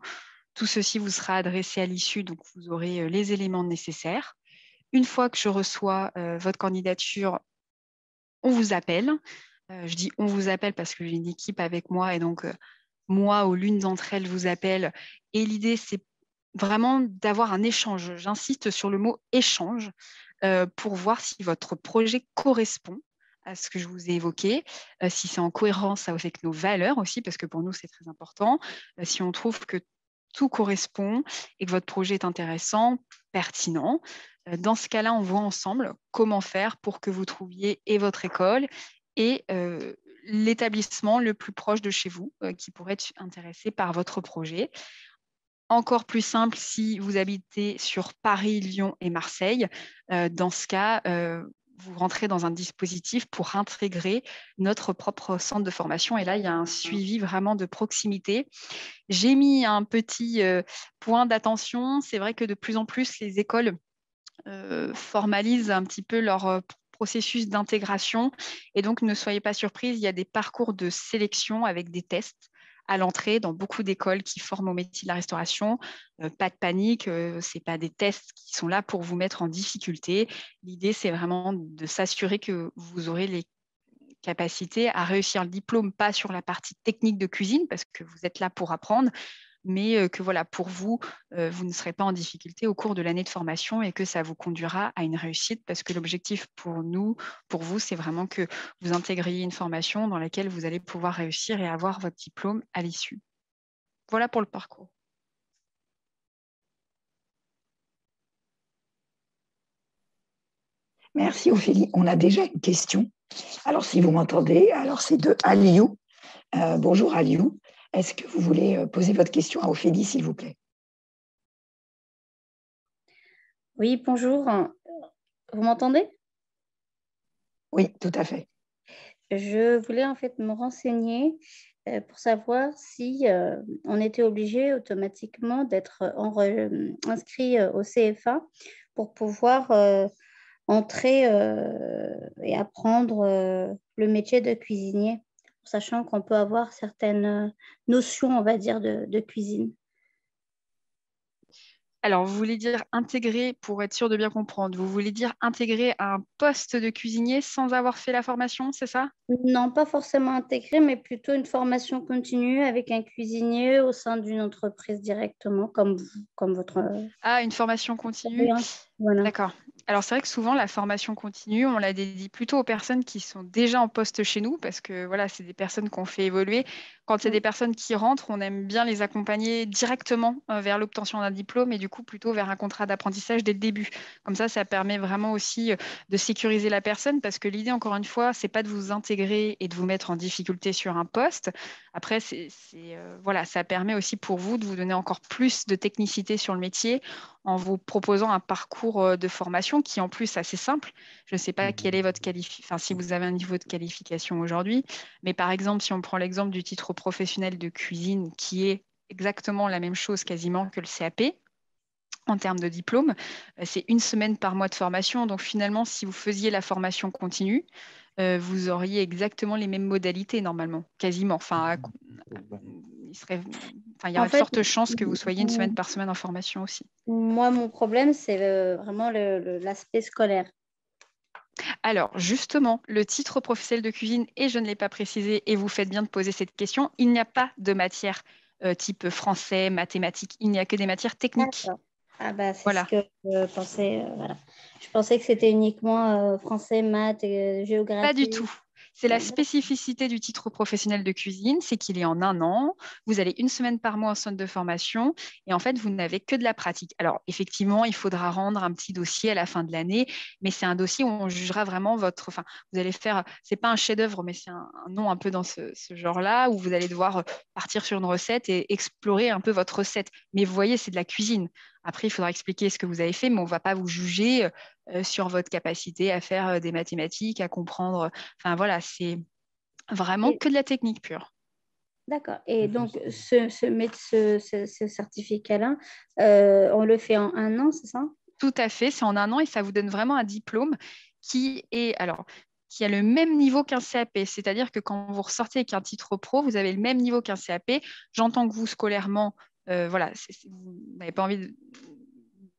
tout ceci vous sera adressé à l'issue. Donc, vous aurez les éléments nécessaires. Une fois que je reçois votre candidature, on vous appelle. Je dis on vous appelle parce que j'ai une équipe avec moi. Et donc, moi ou l'une d'entre elles vous appelle. Et l'idée, c'est vraiment d'avoir un échange. J'insiste sur le mot échange pour voir si votre projet correspond à ce que je vous ai évoqué, si c'est en cohérence avec nos valeurs aussi, parce que pour nous, c'est très important. Si on trouve que tout correspond et que votre projet est intéressant, pertinent, dans ce cas-là, on voit ensemble comment faire pour que vous trouviez et votre école et l'établissement le plus proche de chez vous qui pourrait être intéressé par votre projet. Encore plus simple si vous habitez sur Paris, Lyon et Marseille. Dans ce cas, vous rentrez dans un dispositif pour intégrer notre propre centre de formation. Et là, il y a un suivi vraiment de proximité. J'ai mis un petit point d'attention. C'est vrai que de plus en plus, les écoles formalisent un petit peu leur processus d'intégration. Et donc, ne soyez pas surprise, il y a des parcours de sélection avec des tests à l'entrée dans beaucoup d'écoles qui forment au métier de la restauration. Pas de panique, ce n'est pas des tests qui sont là pour vous mettre en difficulté. L'idée, c'est vraiment de s'assurer que vous aurez les capacités à réussir le diplôme, pas sur la partie technique de cuisine, parce que vous êtes là pour apprendre, mais que voilà, pour vous, vous ne serez pas en difficulté au cours de l'année de formation et que ça vous conduira à une réussite, parce que l'objectif pour nous, pour vous, c'est vraiment que vous intégriez une formation dans laquelle vous allez pouvoir réussir et avoir votre diplôme à l'issue. Voilà pour le parcours. Merci Ophélie. On a déjà une question. Alors, si vous m'entendez, alors c'est de Aliou. Bonjour Aliou. Est-ce que vous voulez poser votre question à Ophélie, s'il vous plaît? Oui, bonjour. Vous m'entendez? Oui, tout à fait. Je voulais en fait me renseigner pour savoir si on était obligé automatiquement d'être inscrit au CFA pour pouvoir entrer et apprendre le métier de cuisinier, sachant qu'on peut avoir certaines notions, on va dire, de cuisine. Alors, vous voulez dire intégrer, pour être sûr de bien comprendre, vous voulez dire intégrer un poste de cuisinier sans avoir fait la formation, c'est ça? Non, pas forcément intégré, mais plutôt une formation continue avec un cuisinier au sein d'une entreprise directement, comme votre... Ah, une formation continue. Voilà. D'accord. Alors, c'est vrai que souvent, la formation continue, on la dédie plutôt aux personnes qui sont déjà en poste chez nous, parce que voilà, c'est des personnes qu'on fait évoluer. Quand c'est des personnes qui rentrent, on aime bien les accompagner directement vers l'obtention d'un diplôme et du coup, plutôt vers un contrat d'apprentissage dès le début. Comme ça permet vraiment aussi de sécuriser la personne, parce que l'idée, encore une fois, c'est pas de vous intégrer et de vous mettre en difficulté sur un poste. Après, voilà, ça permet aussi pour vous de vous donner encore plus de technicité sur le métier en vous proposant un parcours de formation qui, en plus, est assez simple. Je ne sais pas quel est votre si vous avez un niveau de qualification aujourd'hui, mais par exemple, si on prend l'exemple du titre professionnel de cuisine, qui est exactement la même chose quasiment que le CAP, en termes de diplôme, c'est 1 semaine par mois de formation. Donc finalement, si vous faisiez la formation continue, vous auriez exactement les mêmes modalités normalement, quasiment. Enfin, il y aurait de fortes chances que vous soyez 1 semaine par semaine en formation aussi. Moi, mon problème, c'est vraiment l'aspect scolaire. Alors, justement, le titre professionnel de cuisine, et je ne l'ai pas précisé, et vous faites bien de poser cette question, il n'y a pas de matière type français, mathématiques, il n'y a que des matières techniques. D'accord. Ah bah, c'est voilà. ce que je pensais. Voilà. Je pensais que c'était uniquement français, maths, géographie. Pas du tout. C'est la spécificité du titre professionnel de cuisine, c'est qu'il est en 1 an. Vous allez 1 semaine par mois en centre de formation et en fait, vous n'avez que de la pratique. Alors, effectivement, il faudra rendre un petit dossier à la fin de l'année, mais c'est un dossier où on jugera vraiment votre... Enfin, vous allez faire... C'est pas un chef-d'œuvre, mais c'est un nom un peu dans ce genre-là où vous allez devoir partir sur une recette et explorer un peu votre recette. Mais vous voyez, c'est de la cuisine. Après, il faudra expliquer ce que vous avez fait, mais on ne va pas vous juger sur votre capacité à faire des mathématiques, à comprendre. Enfin, voilà, c'est vraiment que de la technique pure. D'accord. Et donc, ce certificat-là, on le fait en 1 an, c'est ça? Tout à fait, c'est en 1 an et ça vous donne vraiment un diplôme qui a le même niveau qu'un CAP. C'est-à-dire que quand vous ressortez avec un titre pro, vous avez le même niveau qu'un CAP. J'entends que vous, scolairement, vous n'avez pas envie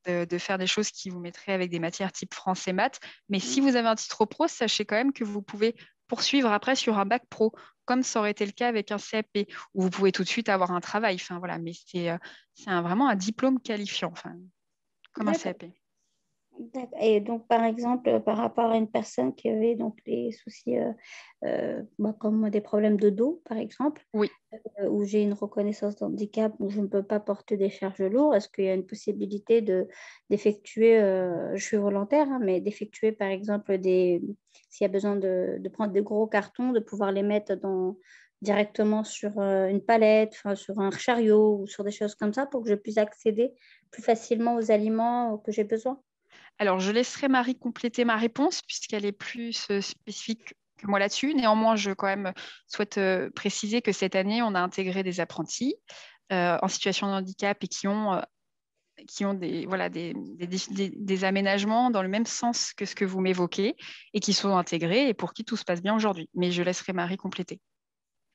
de faire des choses qui vous mettraient avec des matières type français maths. Mais si vous avez un titre pro, sachez quand même que vous pouvez poursuivre après sur un bac pro, comme ça aurait été le cas avec un CAP, où vous pouvez tout de suite avoir un travail. Enfin, voilà, mais c'est vraiment un diplôme qualifiant, enfin, comme un CAP. Et donc, par exemple, par rapport à une personne qui avait donc des soucis comme des problèmes de dos, par exemple, oui. Où j'ai une reconnaissance d'handicap où je ne peux pas porter des charges lourdes, est-ce qu'il y a une possibilité d'effectuer, je suis volontaire, hein, mais d'effectuer, par exemple, s'il y a besoin de prendre des gros cartons, de pouvoir les mettre directement sur une palette, sur un chariot ou sur des choses comme ça pour que je puisse accéder plus facilement aux aliments que j'ai besoin? Alors, je laisserai Marie compléter ma réponse puisqu'elle est plus spécifique que moi là-dessus. Néanmoins, je quand même souhaite préciser que cette année, on a intégré des apprentis en situation de handicap et qui ont des aménagements dans le même sens que ce que vous m'évoquez et qui sont intégrés et pour qui tout se passe bien aujourd'hui. Mais je laisserai Marie compléter.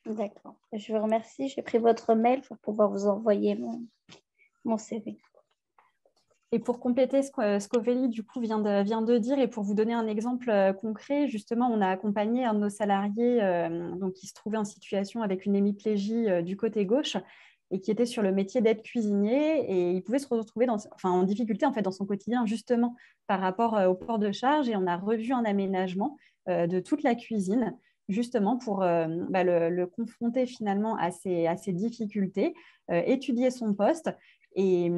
D'accord. Je vous remercie. J'ai pris votre mail pour pouvoir vous envoyer mon CV. Et pour compléter ce qu'Ophélie du coup vient de dire et pour vous donner un exemple concret, justement, on a accompagné un de nos salariés donc, qui se trouvait en situation avec une hémiplégie du côté gauche et qui était sur le métier d'aide cuisinier et il pouvait se retrouver en difficulté en fait, dans son quotidien justement par rapport au port de charge et on a revu un aménagement de toute la cuisine justement pour le confronter finalement à ses difficultés, étudier son poste et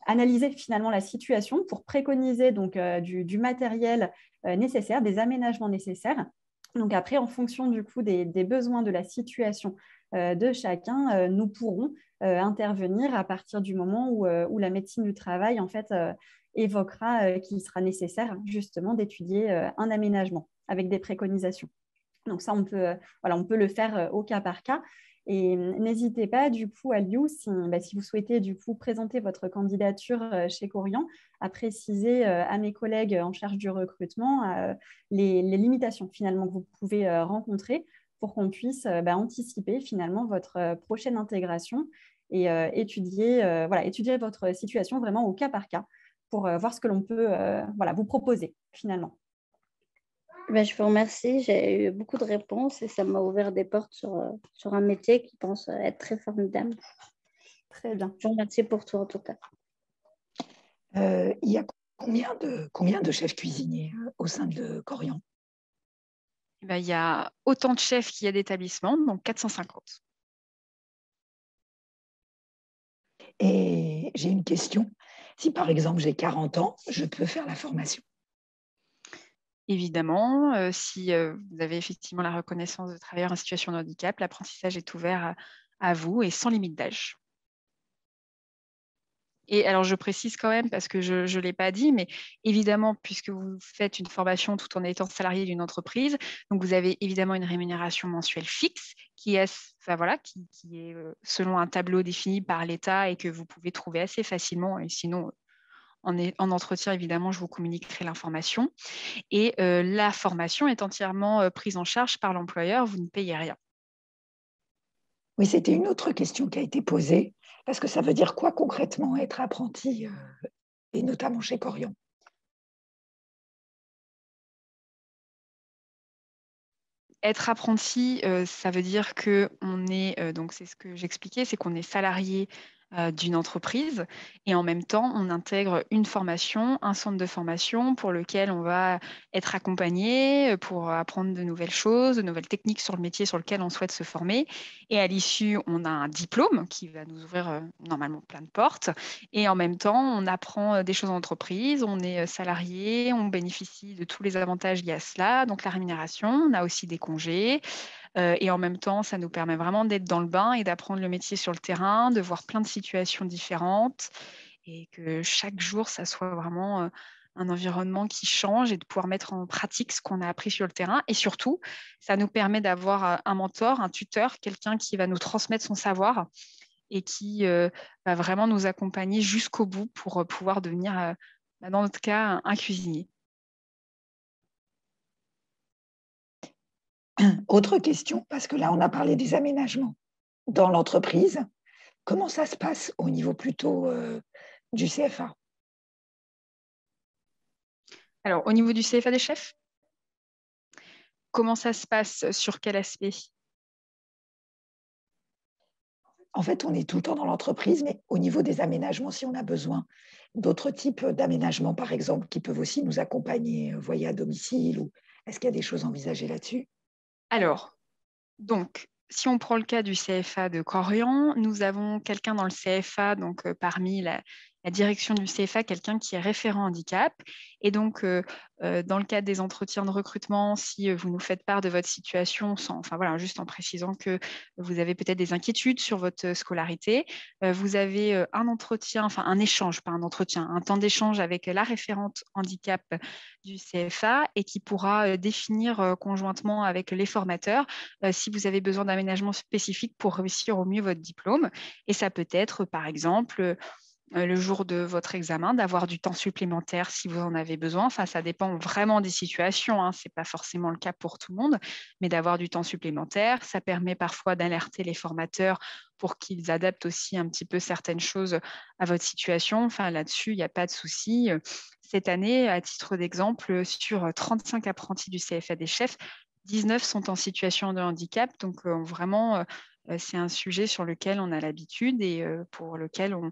analyser finalement la situation pour préconiser donc, du matériel nécessaire, des aménagements nécessaires. Donc après, en fonction du coup des besoins de la situation de chacun, nous pourrons intervenir à partir du moment où la médecine du travail en fait évoquera qu'il sera nécessaire justement d'étudier un aménagement avec des préconisations. Donc ça, on peut le faire au cas par cas. Et n'hésitez pas, du coup, Aliou, si vous souhaitez, du coup, présenter votre candidature chez Corian, à préciser à mes collègues en charge du recrutement les limitations, finalement, que vous pouvez rencontrer pour qu'on puisse anticiper, finalement, votre prochaine intégration et étudier votre situation vraiment au cas par cas pour voir ce que l'on peut vous proposer, finalement. Je vous remercie. J'ai eu beaucoup de réponses et ça m'a ouvert des portes sur un métier qui pense être très formidable. Très bien. Je vous remercie pour tout en tout cas. Il y a combien de chefs cuisiniers au sein de Corian? Il y a autant de chefs qu'il y a d'établissements, donc 450. Et j'ai une question. Si par exemple j'ai 40 ans, je peux faire la formation? Évidemment, si vous avez effectivement la reconnaissance de travailleur en situation de handicap, l'apprentissage est ouvert à vous et sans limite d'âge. Et alors, je précise quand même, parce que je ne l'ai pas dit, mais évidemment, puisque vous faites une formation tout en étant salarié d'une entreprise, donc vous avez évidemment une rémunération mensuelle fixe qui est selon un tableau défini par l'État et que vous pouvez trouver assez facilement. Et sinon, en entretien, évidemment, je vous communiquerai l'information. Et la formation est entièrement prise en charge par l'employeur, vous ne payez rien. Oui, c'était une autre question qui a été posée, parce que ça veut dire quoi concrètement être apprenti, et notamment chez Corian? Être apprenti, ça veut dire qu'on est, donc c'est ce que j'expliquais, c'est qu'on est salarié d'une entreprise et en même temps, on intègre une formation, un centre de formation pour lequel on va être accompagné pour apprendre de nouvelles choses, de nouvelles techniques sur le métier sur lequel on souhaite se former. Et à l'issue, on a un diplôme qui va nous ouvrir normalement plein de portes. Et en même temps, on apprend des choses en entreprise, on est salarié, on bénéficie de tous les avantages liés à cela, donc la rémunération, on a aussi des congés. Et en même temps, ça nous permet vraiment d'être dans le bain et d'apprendre le métier sur le terrain, de voir plein de situations différentes et que chaque jour, ça soit vraiment un environnement qui change et de pouvoir mettre en pratique ce qu'on a appris sur le terrain. Et surtout, ça nous permet d'avoir un mentor, un tuteur, quelqu'un qui va nous transmettre son savoir et qui va vraiment nous accompagner jusqu'au bout pour pouvoir devenir, dans notre cas, un cuisinier. Autre question, parce que là, on a parlé des aménagements dans l'entreprise. Comment ça se passe au niveau plutôt du CFA? Alors, au niveau du CFA des chefs, comment ça se passe? Sur quel aspect? En fait, on est tout le temps dans l'entreprise, mais au niveau des aménagements, si on a besoin d'autres types d'aménagements, par exemple, qui peuvent aussi nous accompagner, voyer à domicile, ou est-ce qu'il y a des choses envisagées là-dessus? Alors, donc, si on prend le cas du CFA de Corian, nous avons quelqu'un dans le CFA, donc parmi la direction du CFA, quelqu'un qui est référent handicap. Et donc, dans le cadre des entretiens de recrutement, si vous nous faites part de votre situation, juste en précisant que vous avez peut-être des inquiétudes sur votre scolarité, vous avez un entretien, un échange, pas un entretien, un temps d'échange avec la référente handicap du CFA et qui pourra définir conjointement avec les formateurs si vous avez besoin d'aménagements spécifiques pour réussir au mieux votre diplôme. Et ça peut être, par exemple, le jour de votre examen, d'avoir du temps supplémentaire si vous en avez besoin. Ça dépend vraiment des situations, hein. Ce n'est pas forcément le cas pour tout le monde, mais d'avoir du temps supplémentaire. Ça permet parfois d'alerter les formateurs pour qu'ils adaptent aussi un petit peu certaines choses à votre situation. Là-dessus, il n'y a pas de souci. Cette année, à titre d'exemple, sur 35 apprentis du CFA des chefs, 19 sont en situation de handicap. Donc, vraiment, c'est un sujet sur lequel on a l'habitude et pour lequel on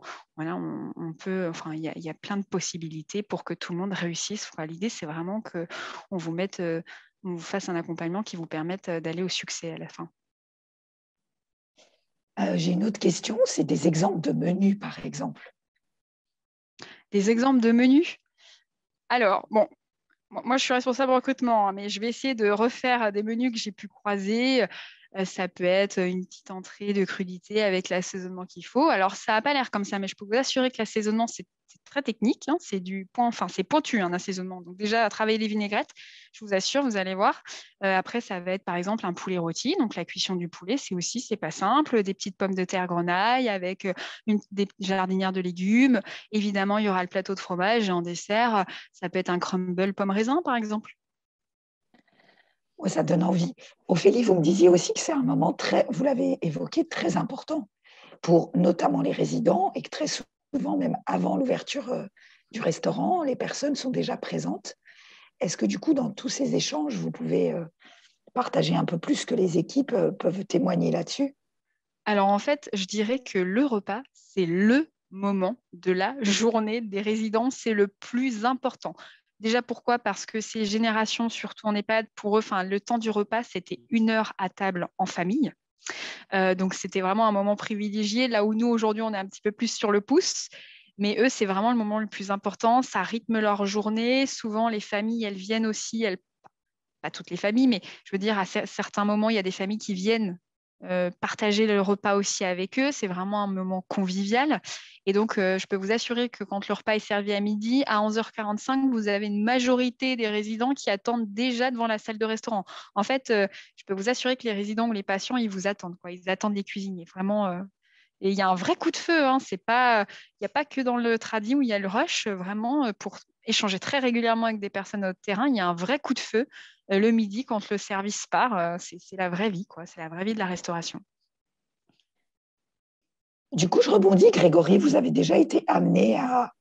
peut, il y a plein de possibilités pour que tout le monde réussisse. L'idée, c'est vraiment qu'on vous mette, on vous fasse un accompagnement qui vous permette d'aller au succès à la fin. J'ai une autre question, c'est des exemples de menus, par exemple. Des exemples de menus? Alors, bon, moi, je suis responsable recrutement, hein, mais je vais essayer de refaire des menus que j'ai pu croiser. Ça peut être une petite entrée de crudité avec l'assaisonnement qu'il faut. Alors, ça n'a pas l'air comme ça, mais je peux vous assurer que l'assaisonnement, c'est très technique. Hein, c'est c'est pointu, un assaisonnement. Donc, déjà, à travailler les vinaigrettes, je vous assure, vous allez voir. Après, ça va être, par exemple, un poulet rôti. Donc, la cuisson du poulet, c'est pas simple. Des petites pommes de terre grenaille avec des jardinières de légumes. Évidemment, il y aura le plateau de fromage. Et en dessert, ça peut être un crumble pomme raisin, par exemple. Ouais, ça donne envie. Ophélie, vous me disiez aussi que c'est un moment vous l'avez évoqué, très important pour notamment les résidents et que très souvent, même avant l'ouverture du restaurant, les personnes sont déjà présentes. Est-ce que du coup, dans tous ces échanges, vous pouvez partager un peu plus que les équipes peuvent témoigner là-dessus? Alors en fait, je dirais que le repas, c'est le moment de la journée des résidents, c'est le plus important. Déjà, pourquoi? Parce que ces générations, surtout en EHPAD, pour eux, le temps du repas, c'était 1 heure à table en famille. Donc, c'était vraiment un moment privilégié, là où nous, aujourd'hui, on est un petit peu plus sur le pouce. Mais eux, c'est vraiment le moment le plus important. Ça rythme leur journée. Souvent, les familles, elles viennent aussi, pas toutes les familles, mais je veux dire, à certains moments, il y a des familles qui viennent partager le repas aussi avec eux. C'est vraiment un moment convivial. Et donc, je peux vous assurer que quand le repas est servi à midi, à 11h45, vous avez une majorité des résidents qui attendent déjà devant la salle de restaurant. En fait, je peux vous assurer que les résidents ou les patients, ils vous attendent, quoi. Ils attendent les cuisiniers. Vraiment. Et il y a un vrai coup de feu. Hein. Il n'y a pas que dans le tradi où il y a le rush. Vraiment, pour échanger très régulièrement avec des personnes au terrain, il y a un vrai coup de feu le midi quand le service part. C'est la vraie vie, quoi. C'est la vraie vie de la restauration. Du coup, je rebondis, Grégory, vous avez déjà été amené à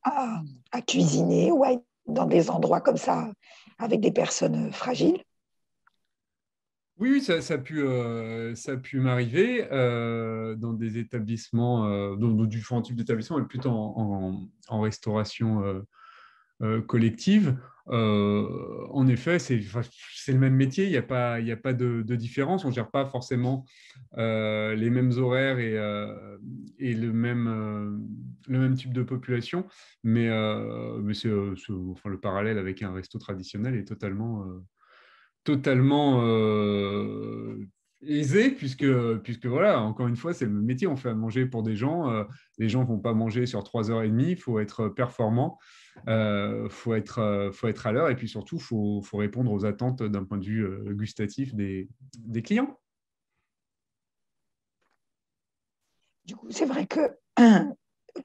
cuisiner ou à être dans des endroits comme ça avec des personnes fragiles? Oui, ça a pu m'arriver dans des établissements, dans différents types d'établissements, mais plutôt en restauration collective. En effet, c'est le même métier, il n'y a pas de différence. On ne gère pas forcément les mêmes horaires et le même type de population, mais le parallèle avec un resto traditionnel est totalement aisé, puisque voilà, encore une fois, c'est le même métier, on fait à manger pour des gens, les gens ne vont pas manger sur 3h30, il faut être performant, faut être à l'heure, et puis surtout, faut répondre aux attentes d'un point de vue gustatif des clients. Du coup, c'est vrai que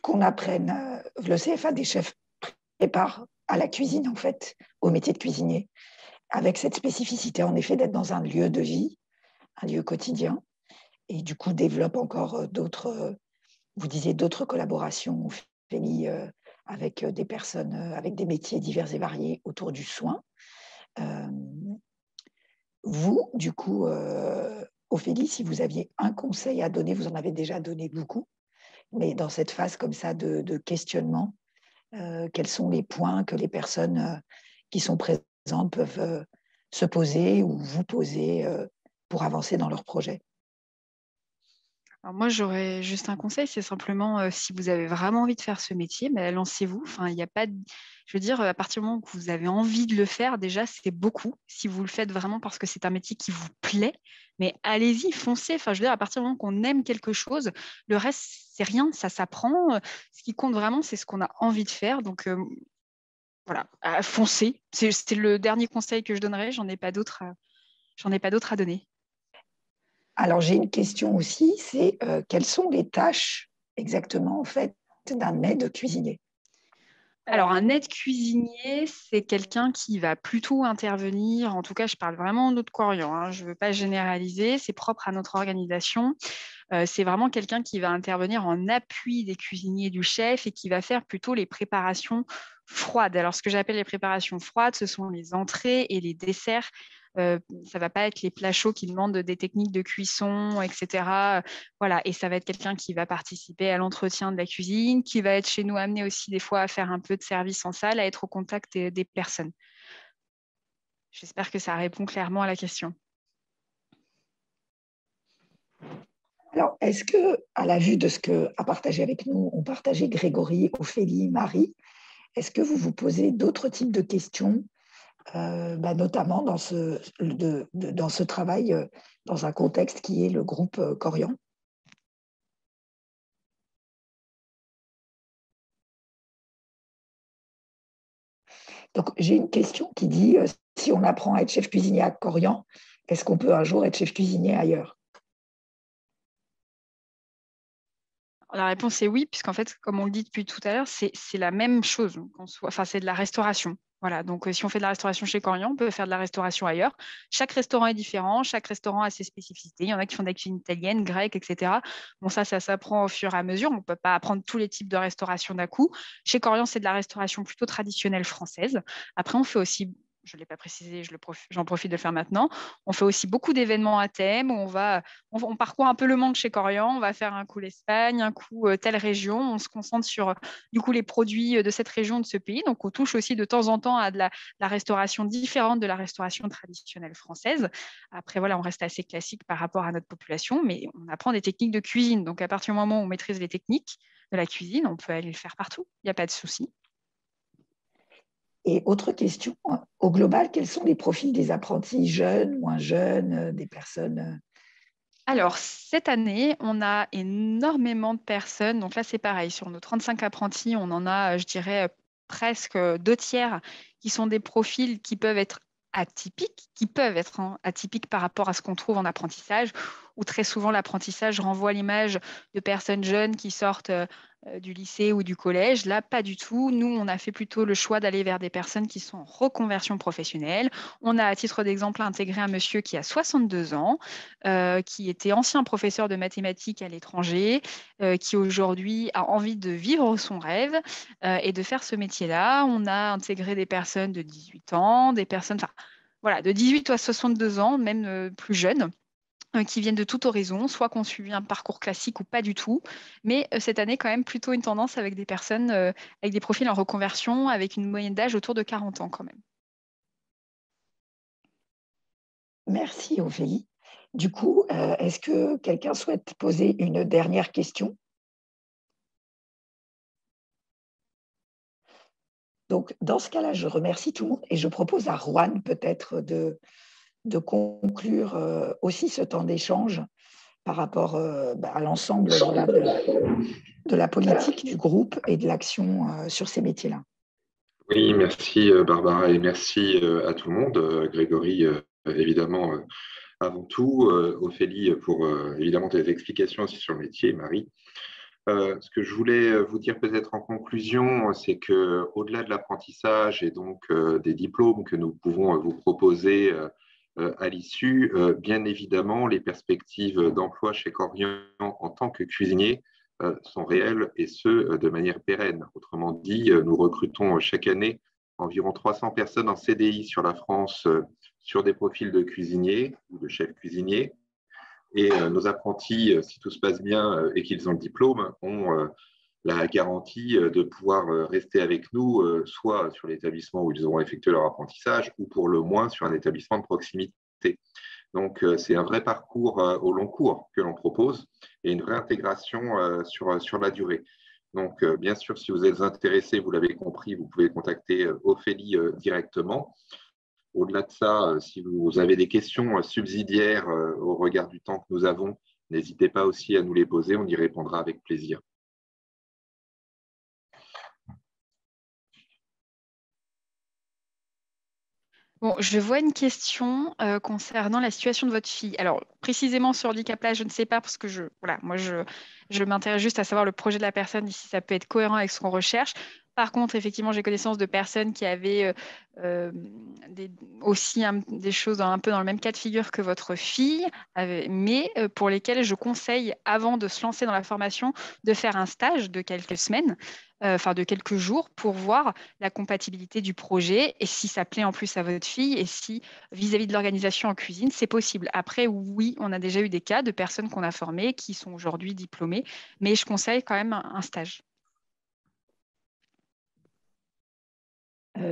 qu'on apprenne, le CFA des chefs prépare à la cuisine, en fait, au métier de cuisinier, avec cette spécificité, en effet, d'être dans un lieu de vie, un lieu quotidien, et du coup, développe encore d'autres, vous disiez d'autres collaborations, Ophélie, avec des personnes, avec des métiers divers et variés autour du soin. Vous, du coup, Ophélie, si vous aviez un conseil à donner, vous en avez déjà donné beaucoup, mais dans cette phase comme ça de questionnement, quels sont les points que les personnes qui sont présentes peuvent se poser ou vous poser pour avancer dans leur projet? Alors moi, j'aurais juste un conseil, c'est simplement si vous avez vraiment envie de faire ce métier, lancez-vous. Enfin, il n'y a pas je veux dire, à partir du moment où vous avez envie de le faire, déjà, c'est beaucoup. Si vous le faites vraiment parce que c'est un métier qui vous plaît, mais allez-y, foncez. Enfin, je veux dire, à partir du moment qu'on aime quelque chose, le reste, c'est rien, ça s'apprend. Ce qui compte vraiment, c'est ce qu'on a envie de faire. Donc, voilà, foncez. C'est le dernier conseil que je donnerais. J'en ai pas d'autres à donner. Alors, j'ai une question aussi, c'est quelles sont les tâches exactement, en fait, d'un aide cuisinier? Alors, un aide cuisinier, c'est quelqu'un qui va plutôt intervenir, en tout cas, je parle vraiment notre Corian, hein, je ne veux pas généraliser, c'est propre à notre organisation. C'est vraiment quelqu'un qui va intervenir en appui des cuisiniers du chef et qui va faire plutôt les préparations froides. Alors, ce que j'appelle les préparations froides, ce sont les entrées et les desserts. Ça ne va pas être les plats chauds qui demandent des techniques de cuisson, etc. Voilà. Et ça va être quelqu'un qui va participer à l'entretien de la cuisine, qui va être chez nous amené aussi des fois à faire un peu de service en salle, à être au contact des personnes. J'espère que ça répond clairement à la question. Alors, est-ce que, à la vue de ce qu'a partagé avec nous, ont partagé Grégory, Ophélie, Marie, est-ce que vous vous posez d'autres types de questions, notamment dans ce travail, dans un contexte qui est le groupe Corian? Donc, j'ai une question qui dit, si on apprend à être chef cuisinier à Corian, est-ce qu'on peut un jour être chef cuisinier ailleurs? La réponse est oui, puisqu'en fait, comme on le dit depuis tout à l'heure, c'est la même chose. Enfin, c'est de la restauration. Voilà, donc si on fait de la restauration chez Corian, on peut faire de la restauration ailleurs. Chaque restaurant est différent, chaque restaurant a ses spécificités. Il y en a qui font de la cuisine italienne, grecque, etc. Bon, ça s'apprend au fur et à mesure. On ne peut pas apprendre tous les types de restauration d'un coup. Chez Corian, c'est de la restauration plutôt traditionnelle française. Après, on fait aussi, je ne l'ai pas précisé, j'en profite de le faire maintenant, on fait aussi beaucoup d'événements à thème où on parcourt un peu le monde chez Corian, on va faire un coup l'Espagne, un coup telle région, on se concentre sur du coup les produits de cette région, de ce pays. Donc on touche aussi de temps en temps à de la restauration différente de la restauration traditionnelle française. Après voilà, on reste assez classique par rapport à notre population, mais on apprend des techniques de cuisine. Donc à partir du moment où on maîtrise les techniques de la cuisine, on peut aller le faire partout, il n'y a pas de souci. Et autre question, au global, quels sont les profils des apprentis jeunes, moins jeunes, des personnes? Alors, cette année, on a énormément de personnes. Donc là, c'est pareil. Sur nos 35 apprentis, on en a, je dirais, presque 2/3 qui sont des profils qui peuvent être atypiques par rapport à ce qu'on trouve en apprentissage, où très souvent l'apprentissage renvoie l'image de personnes jeunes qui sortent du lycée ou du collège. Là, pas du tout. Nous, on a fait plutôt le choix d'aller vers des personnes qui sont en reconversion professionnelle. On a, à titre d'exemple, intégré un monsieur qui a 62 ans, qui était ancien professeur de mathématiques à l'étranger, qui aujourd'hui a envie de vivre son rêve et de faire ce métier-là. On a intégré des personnes de 18 ans, des personnes, voilà, de 18 à 62 ans, même plus jeunes, qui viennent de tout horizon, soit qui ont suivi un parcours classique ou pas du tout. Mais cette année, quand même, plutôt une tendance avec des personnes avec des profils en reconversion, avec une moyenne d'âge autour de 40 ans quand même. Merci Ophélie. Du coup, est-ce que quelqu'un souhaite poser une dernière question? Donc, dans ce cas-là, je remercie tout le monde et je propose à Juan peut-être de conclure aussi ce temps d'échange par rapport à l'ensemble voilà, de la politique du groupe et de l'action sur ces métiers-là. Oui, merci Barbara et merci à tout le monde. Grégory, évidemment, Avant tout, Ophélie, pour évidemment tes explications aussi sur le métier, Marie. Ce que je voulais vous dire peut-être en conclusion, c'est qu'au-delà de l'apprentissage et donc des diplômes que nous pouvons vous proposer à l'issue, bien évidemment, les perspectives d'emploi chez Corian en tant que cuisinier sont réelles et ce, de manière pérenne. Autrement dit, nous recrutons chaque année environ 300 personnes en CDI sur la France sur des profils de cuisiniers ou de chefs cuisiniers. Et nos apprentis, si tout se passe bien et qu'ils ont le diplôme, ont la garantie de pouvoir rester avec nous, soit sur l'établissement où ils auront effectué leur apprentissage, ou pour le moins sur un établissement de proximité. Donc, c'est un vrai parcours au long cours que l'on propose et une vraie intégration sur la durée. Donc, bien sûr, si vous êtes intéressé, vous l'avez compris, vous pouvez contacter Ophélie directement. Au-delà de ça, si vous avez des questions subsidiaires au regard du temps que nous avons, n'hésitez pas aussi à nous les poser, on y répondra avec plaisir. Bon, je vois une question concernant la situation de votre fille. Alors, précisément sur handicap là, je ne sais pas parce que je m'intéresse juste à savoir le projet de la personne, si ça peut être cohérent avec ce qu'on recherche. Par contre, effectivement, j'ai connaissance de personnes qui avaient aussi des choses un peu dans le même cas de figure que votre fille, mais pour lesquelles je conseille, avant de se lancer dans la formation, de faire un stage de quelques semaines, de quelques jours, pour voir la compatibilité du projet et si ça plaît en plus à votre fille et si, vis-à-vis de l'organisation en cuisine, c'est possible. Après, oui, on a déjà eu des cas de personnes qu'on a formées qui sont aujourd'hui diplômées, mais je conseille quand même un stage.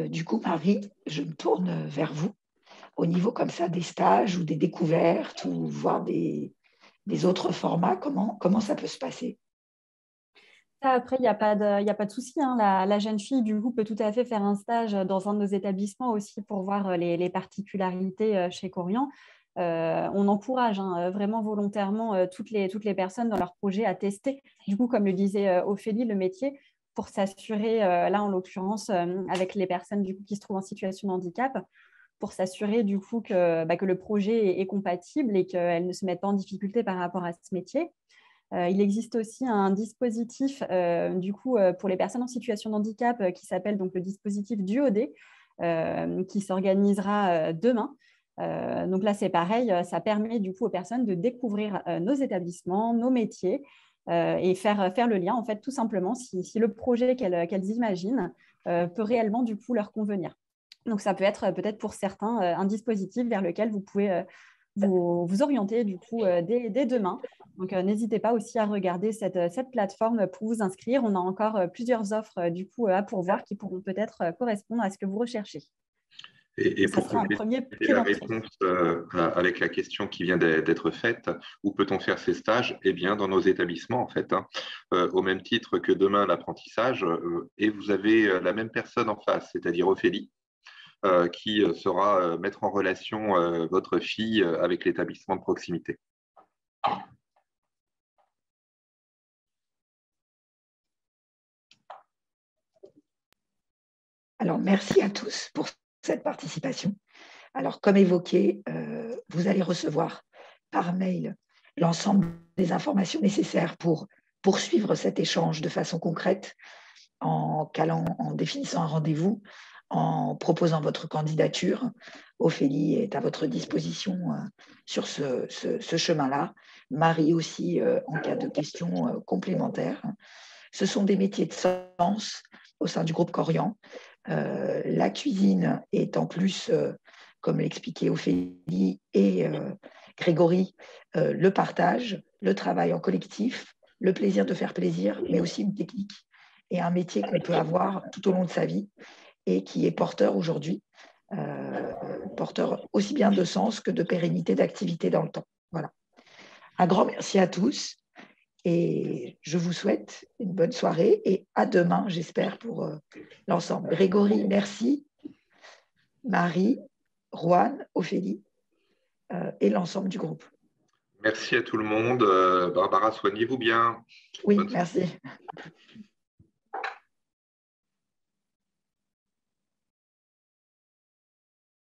Du coup, Marie, je me tourne vers vous. Au niveau comme ça des stages ou des découvertes ou voir des autres formats, comment ça peut se passer? Après, il n'y a pas de souci, hein. La jeune fille, du coup, peut tout à fait faire un stage dans un de nos établissements aussi pour voir les particularités chez Corian. On encourage vraiment volontairement toutes les personnes dans leur projet à tester. Du coup, comme le disait Ophélie, le métier, pour s'assurer, là en l'occurrence, avec les personnes du coup, qui se trouvent en situation de handicap, pour s'assurer du coup que le projet est compatible et qu'elles ne se mettent pas en difficulté par rapport à ce métier. Il existe aussi un dispositif du coup, pour les personnes en situation de handicap qui s'appelle donc le dispositif DUOD, qui s'organisera demain. Donc là, c'est pareil, ça permet du coup aux personnes de découvrir nos établissements, nos métiers et faire le lien, en fait, tout simplement, si le projet qu'elles imaginent peut réellement du coup leur convenir. Donc ça peut être peut-être pour certains un dispositif vers lequel vous pouvez vous orienter du coup dès demain. Donc n'hésitez pas aussi à regarder cette plateforme pour vous inscrire. On a encore plusieurs offres du coup à pourvoir qui pourront peut-être correspondre à ce que vous recherchez. Et pour compléter la réponse avec la question qui vient d'être faite, où peut-on faire ces stages? Eh bien, dans nos établissements, en fait, au même titre que demain l'apprentissage, et vous avez la même personne en face, c'est-à-dire Ophélie, qui saura mettre en relation votre fille avec l'établissement de proximité. Alors, merci à tous pour cette participation. Alors, comme évoqué, vous allez recevoir par mail l'ensemble des informations nécessaires pour poursuivre cet échange de façon concrète, en définissant un rendez-vous, en proposant votre candidature. Ophélie est à votre disposition sur ce chemin-là. Marie aussi, en cas de questions complémentaires. Ce sont des métiers de sens au sein du groupe Corian. La cuisine est en plus, comme l'expliquait Ophélie et Grégory, le partage, le travail en collectif, le plaisir de faire plaisir, mais aussi une technique et un métier qu'on peut avoir tout au long de sa vie et qui est porteur aujourd'hui, porteur aussi bien de sens que de pérennité d'activité dans le temps. Voilà. Un grand merci à tous et je vous souhaite une bonne soirée et à demain, j'espère, pour l'ensemble. Grégory, merci. Marie, Roanne, Ophélie et l'ensemble du groupe. Merci à tout le monde. Barbara, soignez-vous bien. Oui, merci.